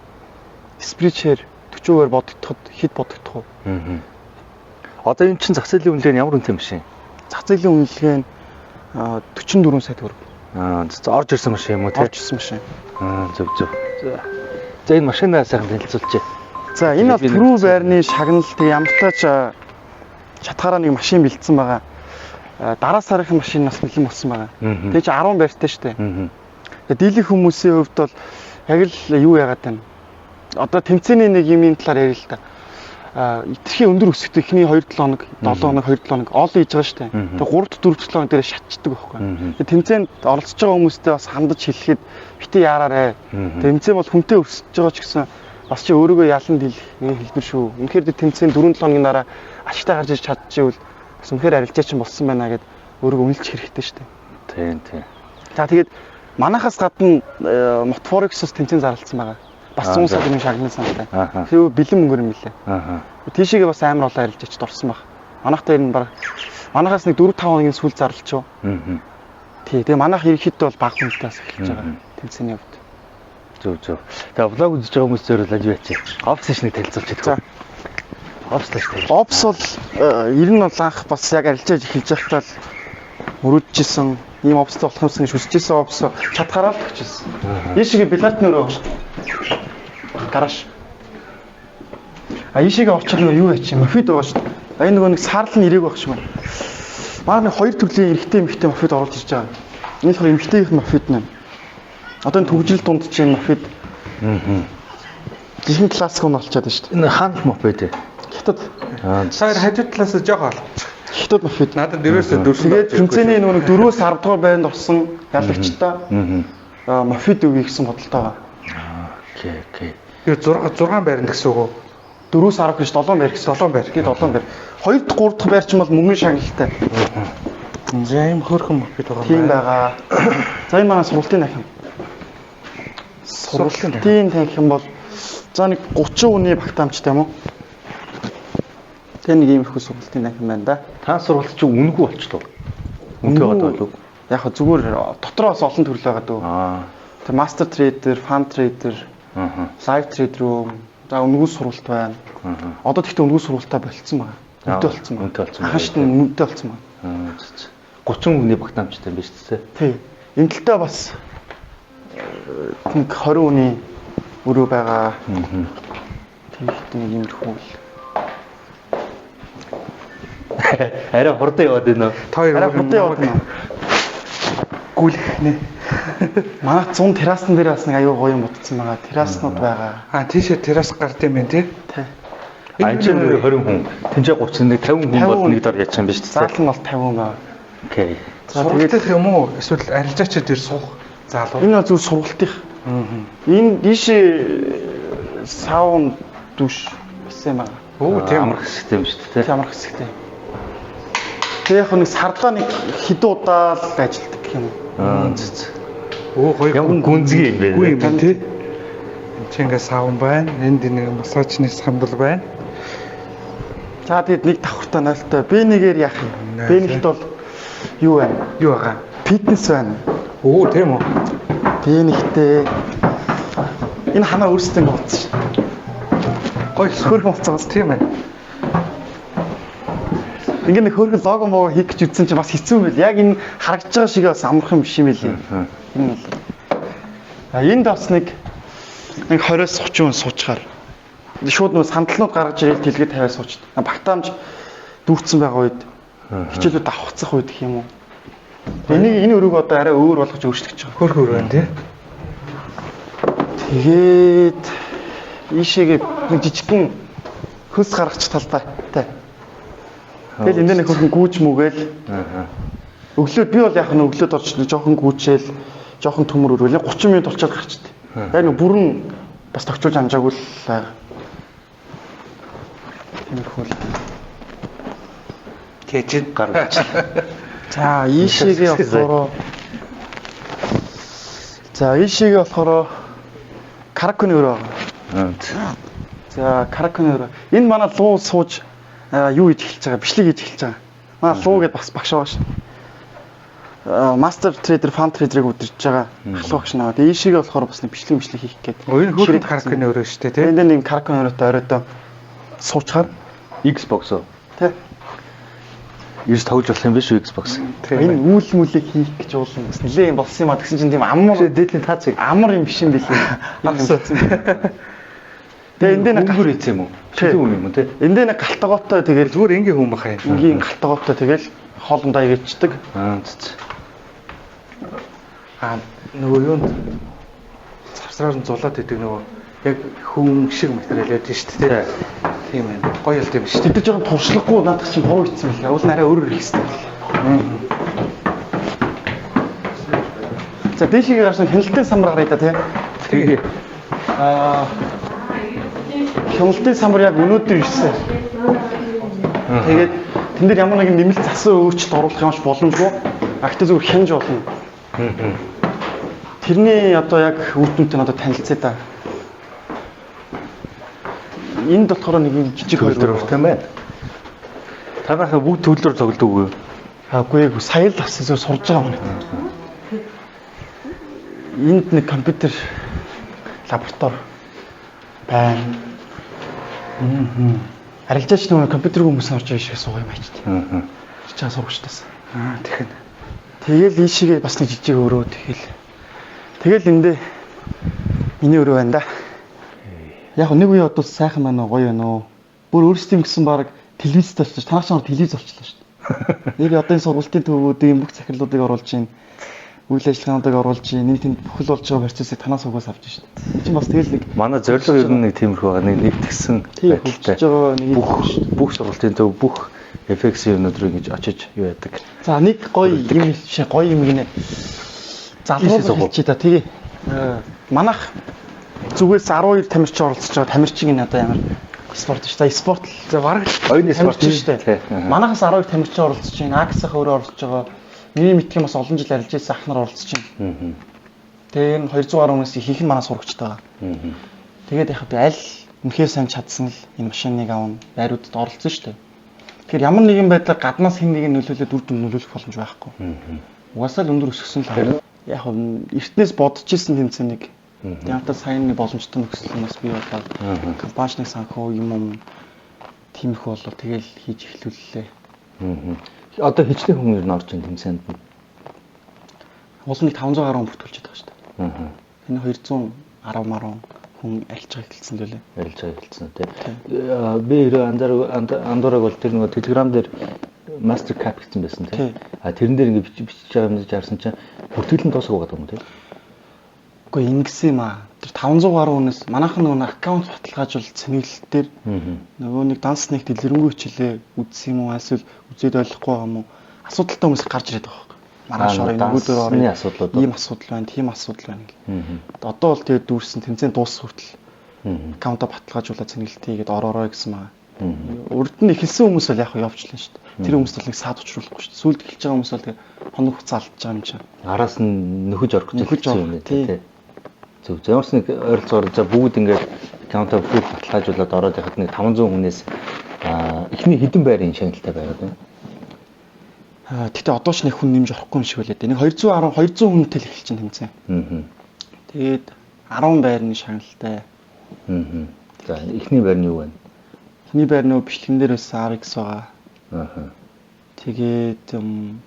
спричээр 40-оор бодогдоход хэд бодогдох вэ? Одоо энэ чинь зах зээлийн үнэлгээ нь ямар үнэтэй машин? Зах зээлийн үнэлгээ нь 44 сая төгрөг. Орж ирсэн машин юм уу тий? Орж ирсэн машин. Зөв. За энэ машинаа сайхан танилцуулж. За энэ бол түрүү байрны шагналт ямтаач чатгаараа нэг машин бэлдсэн байгаа. Дараа сарын машин нас бэлэн болсон байгаа. Тэгээ чи 10 байртай шүү дээ. Тэгээ дийлэх хүмүүсийн хувьд бол яг л юу яагаад байна? Одоо тэмцээний нэг юмын талаар ярил л да. Итерхий өндөр өсөлт ихний 2-7 хоног, 7 хоног, 2-7 хоног оол хийж байгаа шүү дээ. Тэгээ 3-4 хоног дээр шатчихдаг байхгүй. Тэгээ тэмцээнд оролцож байгаа хүмүүстэй бас хандаж хэлэхэд бити яараарэ. Тэмцээн бол хүнтэй өсөж байгаа ч гэсэн бас чи өөрийгөө ялан дийлэх хэлбэр шүү. Үнэхээр тэмцээн 4-7 хоногийн дараа ашигтай гарч иж чадчихвэл бас үнэхээр арилжаач болсон байна гэд өөрийгөө үнэлж хэрэгтэй шүү дээ. Тийм. За тэгээд манахаас гадна Мотфорексос тэмцээн зарлалцсан байгаа. Бас 100 сарын шагнал сантай. Тэр бэлэн мөнгөөр юм лээ. Тийшээгээ бас амар олон арилжаач дурсан баг. Манайх дээр нь баг манахаас нэг 4-5 хоногийн сүүл зарлалч юу. Тий. Тэгээ манайх ирэхэд бол баг хүнтэйс эхэлж байгаа. Тэмцээний хувьд. Зөв. Тэгээ влог үзэж байгаа хүмүүс зөвөрөл аж яач. Офс нэг танилцуулж чадах. Офс бол ер нь бол анх бас яг арилжааж эхэлж байхдаа л мөрөдчихсэн ийм офстой болох юмсан гэж хүсчихсэн офс чадхаараа л өгчихсэн. Ийшээ билетны өрөө гараж. Ийшээ очих нь юу яач юм мафид байгаа шүү дээ. Энэ нөгөө нэг саарл нь ирээг байх шиг байна. Манай хоёр төрлийн эрэгтэй эмэгтэй мафид оруулж ирж байгаа. Энэ болохоор эмэгтэйх мафид нэ. Одоо энэ төгжил дунд чинь мафид. Жихэн классик нь олчаад байна шүү дээ. Энэ хаант мафид ээ. Хятад. Саяар хажууд талаас жоох ол. Хятад мафид. Надад дөрөөсөө дөрөв. Тэгээд тэмцээний нөгөө 4-өөс 10 дугаар байранд орсон ялагчтай мафид өгье гэсэн бодолтой байгаа. Окей. Тэгээ 6 байранд гэсэн үг үү? 4-өөс 10 гэж 7 байр гэсэн 7 байр. Тэгээд 7 байр. 2 дахь 3 дахь байр ч юм бол мөнгөний шагналтай. За ийм хөөрхөн мафид байгаа. Тийм байгаа. За энэ манай сургалтын дахин. сургалтын таних юм бол за нэг 30 хүний багтаамжтай юм уу? Тэ нэг иймэрхүү сургалтын таних юм байна да. Та сургалт чи үнэгүй болчлоо. Үнэтэй болов уу? Яг хөө зүгээр дотроос олон төрөл байгаа дөө. Тэг master trader, fund trader, live trader руу за үнэгүй сургалт байна. Одоо тэгтээ үнэгүй сургалтаа болцсон байна. Үнэтэй болцсон байна. Үнэтэй болцсон. Хашд үнэтэй болцсон байна. 30 хүний багтаамжтай юм биш үү? Тий. Энэ талдаа бас нэг 20 хүний өрөө байгаа. Тэгт нэг юмрхүү. Арай хурдан яваад байна уу? Арай хурдан яваад байна. Гүйлэх нэ. Манай 100 террасн дээр бас нэг аюу гоё юм утсан байгаа. Терраснууд байгаа. Тийшээ террас гард юм байна тий. Тий. Энд чинь 20 хүн. Тэнцээ 31 50 хүн бол нэг дор яж юм биш үү? Заалан бол 50 байна. Окей. Сургалтын юм уу? Эсвэл арилжаачид дээр суух заалуу. Энэ бол зөв сургалтын. Энэ дишээ саунд душ гэсэн юм аа. Тийм амрах хэсэгтэй юм шүү дээ. Тийм амрах хэсэгтэй. Тэг яг нэг сарлаа нэг хэдэн удаа л ажилладаг гэх юм уу. Гоё гүнзгий юм байна. Үгүй юм байна тий. Энд чи ингээ саун байна. Энд нэг массажны сандал байна. За тэгэд нэг давхартай нойлтой. B1-ээр яах юм? B1-т бол юу байна? Юу байгаа? Фитнес байна. Тийм үү. B1-тэй энэ ханаа өөрсдөө болсон шүү. Гоё хөргөн болцоос тийм байна. Ингээ нэг хөргөн лого моо хийх гэж үзсэн чинь бас хэцүү юм байл. Яг энэ харагдж байгаа шиг бас амархан биш юм байл. Энэ бол. Энд бас нэг 20-с 30 хүн суучгаар. Шууд нөө сандалнууд гаргаж ирэл тэлгээ тавиад суучд. Багтаамж дүүрсэн байгаа үед хичээлүүд давхцах үед гэх юм уу. Энэ өрөөг одоо арай өөр болгож өөрчлөж байгаа. Хөрх өрөө байна тий. Тэгээд ийшээгээ нэг жижигхэн хөлс гаргачих талбай тий. Тэгэл энэ нэг хөрхөн гүүж мүгээл. Өглөөд би бол яг нь өглөөд орч жоохон гүүчээл жоохон төмөр өрөөл 30 минут болчиход гарчихдээ. Яг нэг бүрэн бас тогтчулж амжаагүй л байгаа. Тиймэрхүү. Тэжид гаргаж. За ийшээгээ болохоор каракуны өрөө байгаа. За каракуны өрөө. Энэ манай луу сууж юу хийж эхэлж байгаа? Бичлэг хийж эхэлж байгаа. Манай луу гэдээ бас багш байгаа шин. Master trader, fund trader-ыг удирдах байгаа ахлах багш наваа. Тэгээ ийшээгээ болохоор бас нэг бичлэг хийх гээд. Энэ хөрөнгө каракуны өрөө шүү дээ тий. Энд нэг каракуны өрөөтэй оройдоо суучаар Xbox уу? Тий. Ерс тоглож болох юм биш үү Xbox? Энэ үйл мүлийг хийх гэж уулна. Бас нэлээ юм болсон юм а тэгсэн чинь тийм амар дээдлийн таацыг амар юм биш юм билээ. Агссан. Тэгээ энд нэг гүр хийц юм уу? Чөлөө юм юм те. Энд нэг галтгоотой тэгэл зүгээр энгийн хүн баха юм. Энгийн галтгоотой тэгэл хоолндоо ивчдэг. Нөгөө юунд завсраар нь зулаад идэг нөгөө яг хүн шиг материал байдаг шүү дээ. Тийм байна. Гоё л тийм шүү. Тэд нар жоохон туршлахгүй наадах чинь гоо ицсэн байлаа. Уул нараа өөрөөр хийх хэрэгтэй. За дээшээ гарсан хяналтын самбар гараа да тий. Тэгээ. Хяналтын самбар яг өнөөдөр ирсэн. Тэгээд тэн дээр ямар нэгэн нэмэлт засан өөрчлөлт оруулах юмш боломжгүй. Агтаа зүгээр хянж болно. Тэрний одоо яг үр дүнтэй надад танилцъя да. Энд болохоор нэг юм жижиг хөлдрөвтэй байна. Та нахаа бүгд төлөөр тоглодог уу? Үгүй ээ, сая л бас зөв сурж байгаа юм. Энд нэг компьютер лаборатори байна. Арилжаач нэг компьютер хүмүүс орж ирж суугаа юм ачт. Чаа сурагчдаас. Тэгэх. Тэгэл ийшээгээ бас нэг жижиг өрөө тэгэл эндээ миний өрөө байна да. Яг нэг үе одоо сайхан байна уу гоё байна уу? Бүр өөрсдөө гэсэн баг телевизтэй болчихсон. Танаас ч телевиз болчихлоо шүү дээ. Нэр одоо энэ сургалтын төвүүдийн бүх захирлуудыг оруулж гин, үйл ажиллагаануудыг оруулж гин, нэг тийм бүхэл болж байгаа процессыг танаас угаас авч шүү дээ. Энэ чинь бас тэгэл нэг манай зорилго ер нь нэг тиймэрхүү байгаа. Нэгтгсэн байдалтай. Бүх сургалтын төв бүх FX-ийн өнөдрийг ингэж очиж юу яадаг. За нэг гоё юм шиг гоё юм гинэ. Залруулах чи та тэгээ манайх зүгээс 12 тамирчин оролцож байгаа. Тамирчин энэ одоо ямар спорт шүү дээ. Спорт л за бараг оюуны спорт шүү дээ. Манайхаас 12 тамирчин оролцож байна. Аксах өөрөө оролцож байгаа. Миний мэдхийн бас олон жил арилж ирсэн ах нар оролцож байна. Тэгээ энэ 200 гаруй хүнээс ихэнх нь манай сурагчтай байгаа. Тэгээд яг аль үнэхээр сайн чадсан л энэ машиныг авна, байруудад оролцсон шүү дээ. Тэгэхээр ямар нэгэн байдлаар гаднаас хэн нэг нь нөлөөлөд үр дүн нөлөөлөх боломж байхгүй. Угаасаа л өндөр өсгсөн л яг эртнээс бодож исэн тэмцээнийг янтаа сайн нэг боломжтой нөхцөлнөөс бий болоод компаниг санхүү юм тиймэрхүү болоод тэгэл хийж эхлүүллээ. Одоо хичнээн хүн ер нь орж ийн тэмцээнд нь. Уулын 500 гаруй хүн бүртгүүлж байгаа шүү дээ. Энэ 210 маруу хүн арилж байгаа хэлсэн лээ. Арилж байгаа хэлсэн тий. Би андуураг бол тэр нөгөө Telegram дээр Master Cap гэсэн байсан тий. Тэрэн дээр ингэ бичиж байгаа юм гэж харсан чинь бүртгэлэн дуусах байгаа юм тий. Үгүй ингэсэн юм аа. Тэр 500 гаруй хүнээс манайхан нөгөө аккаунт баталгаажуул цэнэглэлтээр нөгөө нэг данс нэг дэлгэрэнгүй хичээлээ үзсэн юм уу эсвэл үзээд ойлгохгүй байгаа юм уу? Асуудалтай хүмүүс гарч ирээд байгаа байхгүй. Манай шорын нөгөөдөр орны асуудлууд ийм асуудал байна, тийм асуудал байна гэх. Одоо бол тэгээд дүүрсэн тэмцээн дуусах хүртэл аккаунтаа баталгаажуулаад цэнэглэлт хийгээд ороорой гэсэн маа. Урд нь эхэлсэн хүмүүс бол яг явуулчихлаа шүү дээ. Тэр хүмүүс бол нэг саад учруулахгүй шүү дээ. Сүүлд эхэлж байгаа хүмүүс бол хоног хугацаа алдаж байгаа юм чинь. Араас нь нөхөж орох гэж юм тий. Зөв. Ямарс нэг ойролцоогоор за бүгд ингээд аккаунтаа бүгд баталгаажуулаад ороод яхад нэг 500 хүнээс эхний хэдэн байрын шагналтай байгаад байна. Тэгтээ одоо ч нэг хүн нэмж орохгүй юм шиг байлаа. Нэг 200 хүнтэй л эхэлж байна тэмцээн. Тэгээд 10 байрны шагналтай. За эхний байр нь юу вэ? Эхний байр нөө бичлэгэн дээр байсан RX байгаа. Тэгээд 2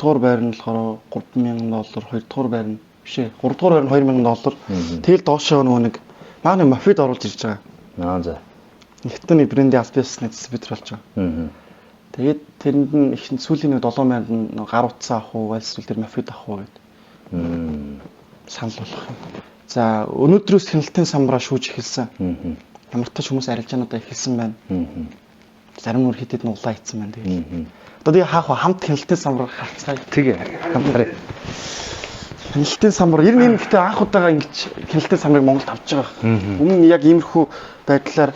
дугаар байр нь болохоор $3,000, 2 дугаар байр нь биш ээ. 3 дугаар байр нь $2,000. Тэгэл доошоо нөгөө нэг маань мафид оруулж ирж байгаа. За. Нэгтэн нэг брендийн аль биесний дистрибьютор болж байгаа. Тэгээд тэрэнд нь их сүүлийн 7,000 нь гар утсаа авах уу, эсвэл тэр мафид авах уу гэд. Санал болгох юм. За, өнөөдрөөс хяналтын самбараа шүүж эхэлсэн. Ямар ч хүмүүс арилжаануудаа эхэлсэн байна. Зарим нь хитэд нь улаан ийцсэн байна тэгээд. Одоо тэгээ хаах хамт хяналтын самбар харцгаая. Тэгээ хамтараа. Хяналтын самбар ер нь гэхдээ анх удаага ингэж хяналтын самбарыг Монголд авч байгаа. Өмнө нь яг иймэрхүү байдлаар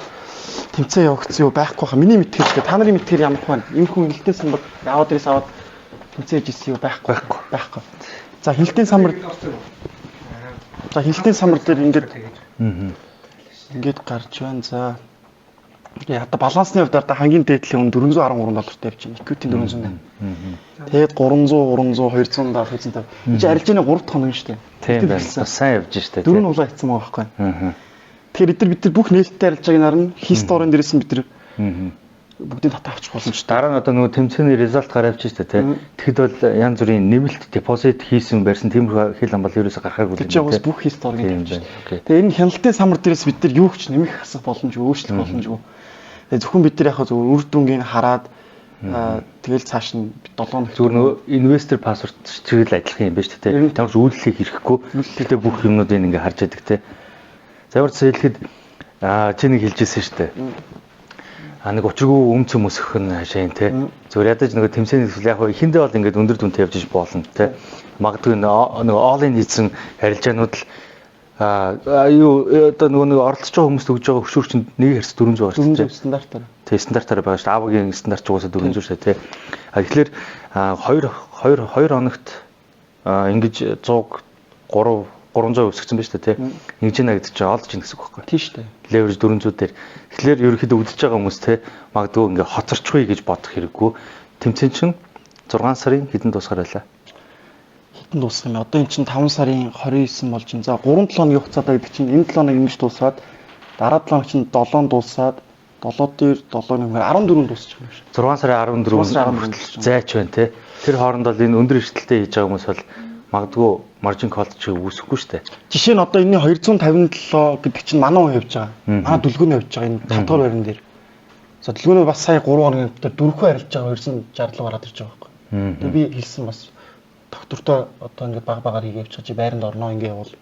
тэмцээн явагдсан юу байхгүй хаа. Миний мэдхээр та нарын мэдхээр ямар байна? Иймэрхүү хяналтын самбар аваад ирээс аваад тэмцээж ирсэн юу байхгүй. За хяналтын самбар дээр ингээд гарч байна. За одоо балансны хувьд одоо хамгийн дээдлийн хүн $413 тавьж байна. Equity 400 байна. Тэгээд 300, 200 200 энэ арилжааны 3 дахь хоног шүү дээ. Тийм байна. Сайн явж штэ. Дөрөв нь улаан хийцэн байгаа байхгүй. Тэгэхээр бид нар бүх нээлттэй арилжааг нарна. Historian дээрээс нь бид нар бүгдийг татаа авчих боломжтой. Дараа нь одоо нөгөө тэмцээний результат гараад авчих штэ тий. Тэгэхэд бол янз бүрийн нэмэлт депозит хийсэн барьсан тиймэрхүү хэл ам бол ерөөсө гарахаагүй юм. Тэр чинь бүх historian юм байна. Тэгээ энэ хяналтын самбар дээрээс бид нар юу ч нэмэх асах боломжгүй, өөрчлөх боломжгүй. Тэгээ зөвхөн бид нар яг үр дүнгийн хараад тэгэл цааш нь 7 нөх зүгээр нөгөө инвестор пассворд чиглэл ажиллах юм байна шүү дээ. Тавч үйлчлэх хэрэггүй. Тэгтээ бүх юмнуудыг ингээ харж яадаг те. За ямар ч хэлэхэд чи нэг хэлжсэн шүү дээ. Нэг учиргүй өмц өмсөх нь хашаа те. Зүгээр ядаж нөгөө тэмцээний төсөл яг ихэндээ бол ингээ өндөр дүнтэй явж болно те. Магадгүй нөгөө all-in хийсэн арилжаанууд л одоо нөгөө оролцож байгаа хүмүүст өгж байгаа хөшүүр чинь 1/400 байгаа шүү дээ. Стандартаар. Тэг стандартаар байгаа шүү дээ. Авагийн стандарт ч угаасаа 400 шүү дээ. Тэгэхээр 2 хоногт ингэж 300% өсгсөн байна шүү дээ. Ингэж нагдаж байгаа олж ийн гэсэн үг байхгүй. Тийм шүү дээ. Leverage 400 дээр. Тэгэхээр ерөөхдөө үдчихэж байгаа хүмүүс те магадгүй ингээ хоцорчихгүй гэж бодох хэрэггүй. Тэмцээн чинь 6 сарын хэдэн дуусгаар байлаа. Дуусах юм. Одоо эн чинь 5 сарын 29 болж байна. За 3-7 хоногийн хугацаатай гэдэг чинь энэ 7 хоног ингэж дуусаад дараа 7 хоног чинь 7 дуусаад 7 дээр 7 нэмээр 14 дуусчих юм шиг. 6 сарын 14 зайч байна те. Тэр хооронд бол энэ өндөр эрсдэлтэй хийж байгаа хүмүүс бол магадгүй margin call ч үүсэхгүй шүү дээ. Жишээ нь одоо энэний 257 гэдэг чинь манай хүн явж байгаа. Манай дүлгөөний явж байгаа энэ 5 дахь байран дээр. За дүлгөөнөө бас сая 3 хоногийн дээр 4-хөө арилж байгаа 260 гараад ирж байгаа байхгүй. Тэгээ би хэлсэн бас доктортой одоо ингээд баг хийгээвч чи байранд орноо ингээ явуул.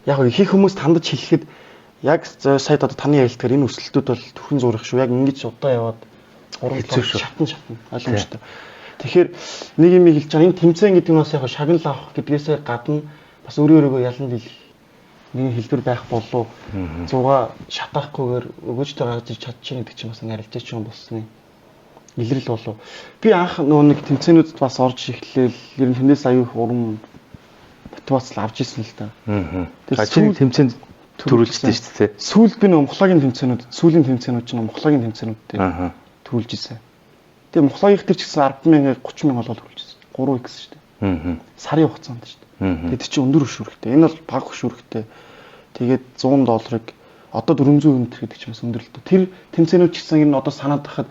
Яг их хүмүүс тандаж хэлэхэд яг сая одоо таны ярилцгаар энэ өсөлтүүд бол төхөн зурах шүү. Яг ингэж удаа яваад 3 шатна ойлгомжтой. Тэгэхээр нэг юм хэлж байгаа энэ тэмцээн гэдэг нь бас яг шагнал авах гэдгээсээ гадна бас өөрөөгөө ялан нэг хэлбэр байх болов 6 шатаахгүйгээр өгөөж гаргаж чадчихна гэдэг чинь бас арилжаач юм болсон юм. Илрэл болов. Би анх нөгөө нэг тэмцээнүүдэд бас орж эхлээл ер нь тэндээс аюу урам мотивац авч ирсэн л да. Ажлын тэмцээнд төрүүлжсэн шүү дээ. Сүүлд би нөгөө Мухлагийн сүүлийн тэмцээнүүд чинь Мухлагийн тэмцээнүүдтэй төрүүлж ирсэн. Тэгээ Мухлагийнх төр ч гэсэн 10,000 30,000 болоод төрүүлж ирсэн. 3x шүү дээ. Сарын хугацаанд шүү дээ. Тэгээд чи өндөр хөшүүрхтэй. Энэ бол бага хөшүүрхтэй. Тэгээд $100 одоо 400 өндөр гэдэг ч бас өндөр л дээ. Тэр тэмцээнүүд ч гэсэн энэ одоо санаад байхад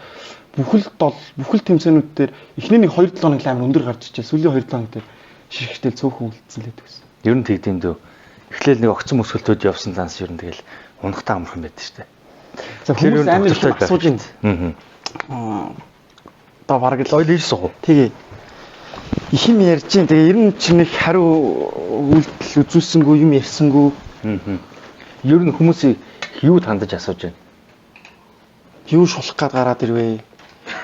бүхэл тэмцээнүүд дээр эхний нэг 2-7 хоног амар өндөр гарч ичээ. Сүүлийн 2-7 хоног дээр ширхтэл цөөхөн үлдсэн л гэдэг гэсэн. Ер нь тэгдэм дөө. Эхлээл нэг огцон мөсгөлтүүд явсан ланс ер нь тэгэл унахтаа амархан байдаг шүү дээ. За хүмүүс амар их асууж байна. Одоо бараг л ойл ийж суу. Тэгээ их юм ярьж чинь тэгээ ер нь чи нэг хариу үйлдэл үзүүлсэнгүй юм ярьсангүй. Ер нь хүмүүсийг юу хандаж асууж байна? Юу шулах гад гараад ирвэ?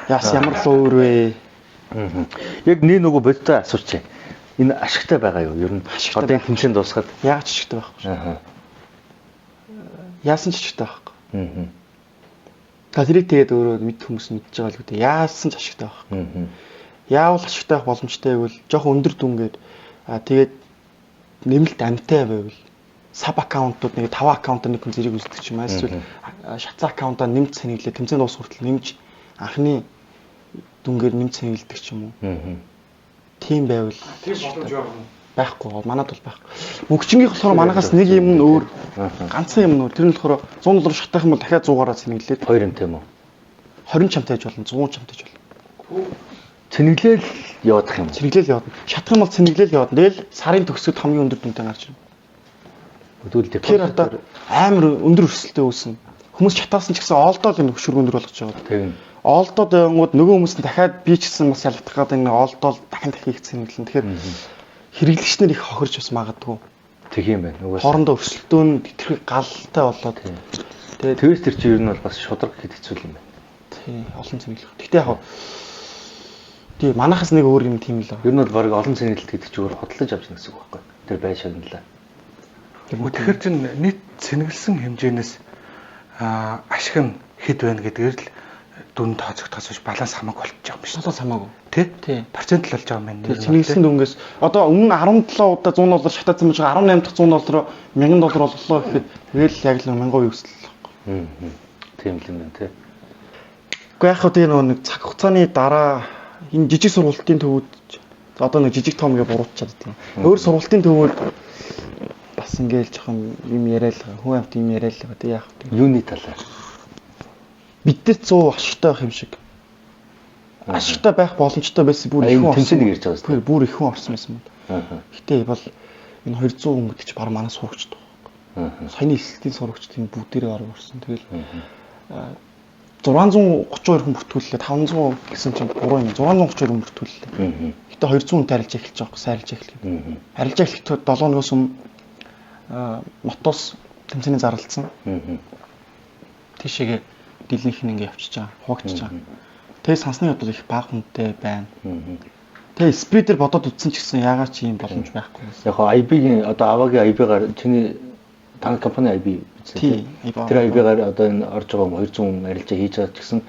Яас ямар л өөр вэ? Яг нөгөө бодтой асууч. Энэ ашигтай байгаа юу? Ер нь одоо энэ тэмцээнд дуусгаад яаж ашигтай байхгүй. Яасан ч ашигтай байхгүй. Та тэрийг тэгээд өөрөө мэд хүмүүс мэдж байгаа л үү. Яасан ч ашигтай байхгүй. Яавал ашигтай байх боломжтой гэвэл жоохон өндөр дүнгээд тэгээд нэмэлт амтай байвал саб аккаунтууд нэг 5 аккаунтаар нэг хүн зэрэг үздэг ч юм аа. Эсвэл шатсан аккаунтаа нэмж цэнэглээ тэмцээн дуус хүртэл нэмж анхны дүнгээр нэмж цэнэглэдэг ч юм уу. Тийм байвал байхгүй. Манайд бол байхгүй. Мөгчингийнх болохоор манайхаас нэг юм нь өөр ганцхан юм нь өөр. Тэр нь болохоор $100 шатах юм бол дахиад 100-аараа цэнэглээд 2 юм тийм үү? 20 чамтай байж болно, 100 чамтай байж болно. Цэнэглээл явах юм. Цэнэглээл явна. Шатах юм бол цэнэглээл явна. Тэгэл сарын төгсгөд хамгийн өндөр дүнтэй гарч ирнэ. Тэгэхээр одоо амар өндөр өрсөлтөө үүснэ. Хүмүүс чатаасан ч гэсэн олдоод энэ хөшүүрг өндөр болгож байгаа. Тийм. Олдоод явангууд нөгөө хүмүүс нь дахиад би ч гэсэн бас ялгах гэдэг энэ олдоод дахин их цэнэглэн. Тэгэхээр хэрэглэгч нар их хохирч бас магадгүй. Тэг юм байна. Угаасаа хоорондоо өрсөлдөөн тэрхүү галтай болоод тэгээд твист төр чи ер нь бол бас шудраг хэд хэцүү юм байна. Тий, олон цэнэглэх. Гэтэ яг тий манайхаас нэг өөр юм тийм л. Ер нь бол баг олон цэнэглэлт гэдэг чи өөр хотлож авч байгаа гэсэн үг байхгүй. Тэр бай шагналаа. Тэгэхээр чин нийт цэнэглэсэн хэмжээнээс ашиг нь хэд байна гэдгээр л дүн тооцогдохоос биш баланс хамаагүй болчихж байгаа юм биш. Баланс хамаагүй. Тий. Процент л болж байгаа юм байна. Тэр цэнэглэсэн дүнгээс одоо өмнө 17 удаа $100 шатаацсан байж байгаа 18 дахь $100 $1000 боллоо гэхэд тэгэл яг л 1000% өсөл л байхгүй. Тийм л юм байна тий. Гэхдээ яг хөө тийм нэг цаг хугацааны дараа энэ жижиг сургалтын төвүүд одоо нэг жижиг том гэж буруутчаад байна. Өөр сургалтын төвүүд бас ингээл жоохон юм яриа л хүн амт юм яриа л байгаа. Тэг яах вэ? Юуны талаар? Биддээ 100 ашигтай байх юм шиг. Ашигтай байх боломжтой байсан бүр их хүн тэмцээнийг ярьж байгаа шүү дээ. Бүр их хүн орсон байсан юм. Гэтэ бол энэ 200 хүн гэдэг чи баг манай сурагчд байгаа. Саяны эсэлтийн сурагчдын бүгдээрээ орсон орсон. Тэгэл 632 хүн бүртгүүллээ 500 гэсэн чинь буруу юм 632 хүн бүртгүүллээ. Гэтэ 200 хүнтэй арилж эхэлж байгаа байхгүй арилж эхлэх. Арилж эхлэхэд 7 өнөөс өмнө мотос тэмцээний зарлалцсан. Тийшээгээ дийлэнх нь ингээ явчихж байгаа, хуваагдчихж байгаа. Тэгээ сансны бодол их бага хүнтэй байна. Тэгээ спидер бодоод үтсэн ч гэсэн яагаад чи юм боломж байхгүй. Яг хоо IB-ийн одоо аваагийн IB-гаар чиний танк компани IB тий. Тэр IB-гаар одоо энэ орж байгаа 200 арилжаа хийж байгаа ч гэсэн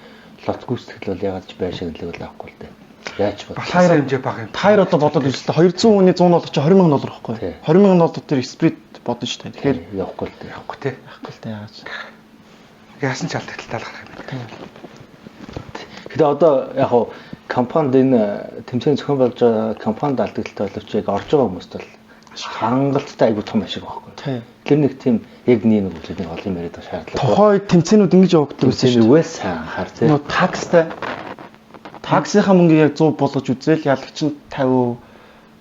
лот гүйцэтгэл бол ягаад ч байшаглалыг бол авахгүй л дээ. Яаж бод. Батлаар хэмжээ бага юм. Тайр одоо бодоод үзлээ 200 хүний $100 чи $20,000 байхгүй. $20,000 дээр спид бодно шүү дээ. Тэгэхээр явахгүй л дээ. Явахгүй тий. Явахгүй л дээ яагаад. Яасан ч алдагталтай гарах юм байна. Гэтэ одоо яг хоо компанид энэ тэмцээн зохион болж байгаа компанид алдагталтай боловч яг орж байгаа хүмүүст бол хангалттай айгүй том ашиг байхгүй. Тэр нэг тийм яг нэг үлээний олон яриад байгаа шаардлага. Тухай тэмцээнүүд ингэж явагддаг гэсэн чинь үээс анхаар тий. Нөө такстай таксийнхаа мөнгийг яг 100 болгож үзээл ялагч нь 50,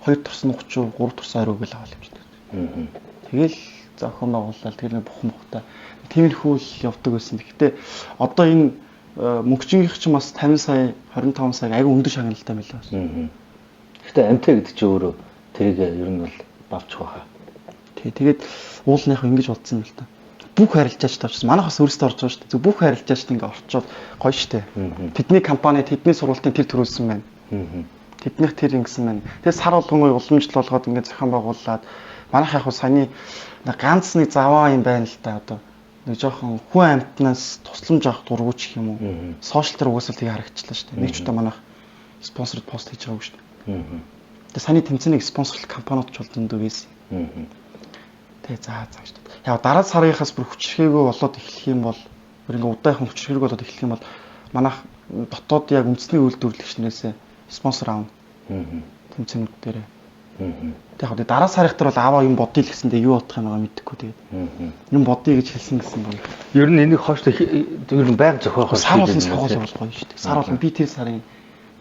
2 турсан 30, 3 турсан 20 гэл аваад юм. Тэгэл зохион байгуулалт тэр нэг бухан бухтай тиймэрхүү л явдаг байсан. Гэхдээ одоо энэ мөнгчингийнх ч бас 50 сая, 25 сая айгүй өндөр шагналтай байлаа. Гэхдээ амтай гэдэг чи өөрөө тэрийг ер нь бол бавчих байхаа. Тэгээд уулынх ингэж болцсон юм л та. Бүх харилцаач тавьчихсан. Манайхаас өөрсдөө орж байгаа шүү дээ. Бүх харилцаач ингэ орчоод гоё штэ. Тэдний компани, тэдний сургалтын тэр төрүүлсэн байна. Тэднийх тэр ингэсэн байна. Тэгээд сар болгон уламжлал болгоод ингэ зохион байгуулад манайх яг саяны ганц нэг заваа юм байна л та одоо. Нэг жоохон хүн амтнаас тусламж авах дургуйч юм уу? Сошиал дээр угаасаа тийг харагчлаа шүү дээ. Нэг ч удаа манайх спонсорд пост хийж байгаагүй шүү дээ. Тэгээ саяны тэмцээний спонсорлох компаниуд ч бол дөндөө байсан. Тэгээ зааж та. Яг дараа сарынхаас бүр хүчрхээгүй болоод эхлэх юм бол бүр ингээ удаанхан хүчрхээгүй болоод эхлэх юм бол манайх дотоод яг үндэсний үйлдвэрлэгч нэрээсээ спонсор аавна. Тэмцээнүүд дээрээ. Тэгээ дараа сарын дээр бол аваа юм бодъё л гэсэндээ юу бодох юм байгаа мэдэхгүй тэгээд. Юм бодъё гэж хэлсэн гэсэн байна. Ер нь энийг хойш ер нь байнга зохиох сар болсон зохиол явуулах гоё шүү дээ. Сар болон би тэр сарын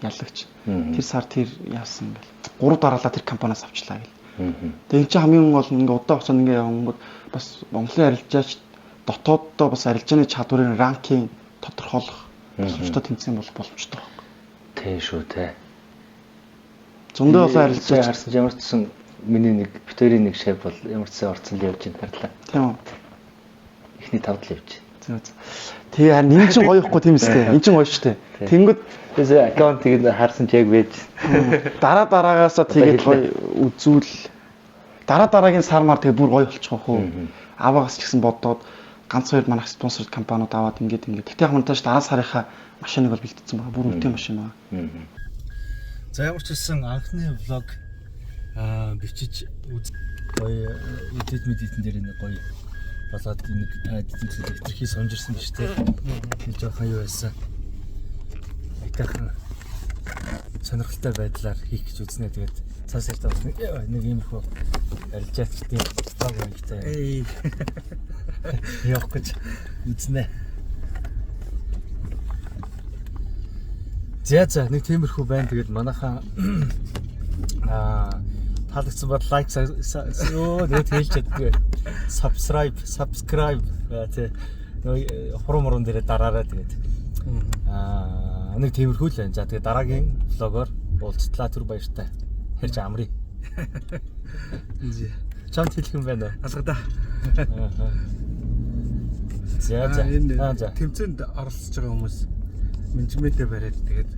яллагч. Тэр сар тэр яасан ингээл 3 дараалал тэр компаниас авчлаа гэл. Тэгээ эн чинь хамгийн гол ингээ удаан хугацаанд ингээ явангууд бас Монголын арилжаач дотооддоо бас арилжааны чадварын ранкинг тодорхойлох боломжтой тэмцээн бол боломжтой байна. Тийм шүү те. Зөндөө олон арилжаач харсан ямар ч гэсэн миний нэг битэрийн нэг шав бол ямар ч сан орцсон л явж байна харлаа. Тийм үү. Эхний тавд л явж. Тэгээ харин энэ чинь гоё ихгүй тийм үстэй. Энэ чинь гоё штэ. Тэнгүүд тэгээ аккаунтыг харсан ч яг байж. Дараагаас тэгээд гоё үзүүл. Дараагийн сармаар тэгээ бүр гоё болчих واخ уу. Аваагаас ч гэсэн бодоод ганц хоёр манайх спонсорд компаниуд аваад ингээд. Тэгтээ яг монтаж дараа сарынхаа машиныг бол бэлдсэн байгаа. Бүр үнэтэй машин байгаа. За ямар ч хэлсэн анхны влог бичиж гоё эдит мэдитэн дээр нэг гоё болоод нэг эдитэн хэвтрхий сонжирсан биш те. Тэр жоохон юу байсан. Айтайхан сонирхолтой байдлаар хийх гэж үзнэ. Тэгээд цаас ярьтаа нэг юм их арилжаачдын блог байгтай. Явах гэж үзнэ. За нэг тиймэрхүү байна. Тэгээд манайхаа таалагдсан бол лайк нэг хэлж чаддгүй. Subscribe тэ хурмурун дээр дараарай тэгээд. Нэг тиймэрхүү л байна. За тэгээд дараагийн влогоор уулзтлаа түр баяртай. Хэрж амрыг. Чамд хэлэх юм байна уу? Алгадаа. За. Тэмцээнд оролцож байгаа хүмүүс менежментээ бариад тэгээд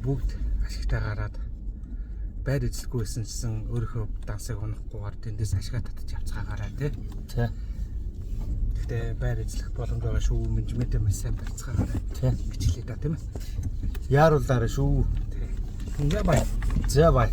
бүгд ашигтай гараад байр эзлэхгүй байсан чинь өөрийнхөө дансыг унахгүйгээр тэндээс ашигаа татаж явцгаагаараа тий. Гэхдээ байр эзлэх боломж байгаа шүү. Менежментээ маш сайн барьцгаагаараа тий. Бичлээ да тийм ээ. Яаруулаарай шүү. Тий. За бай.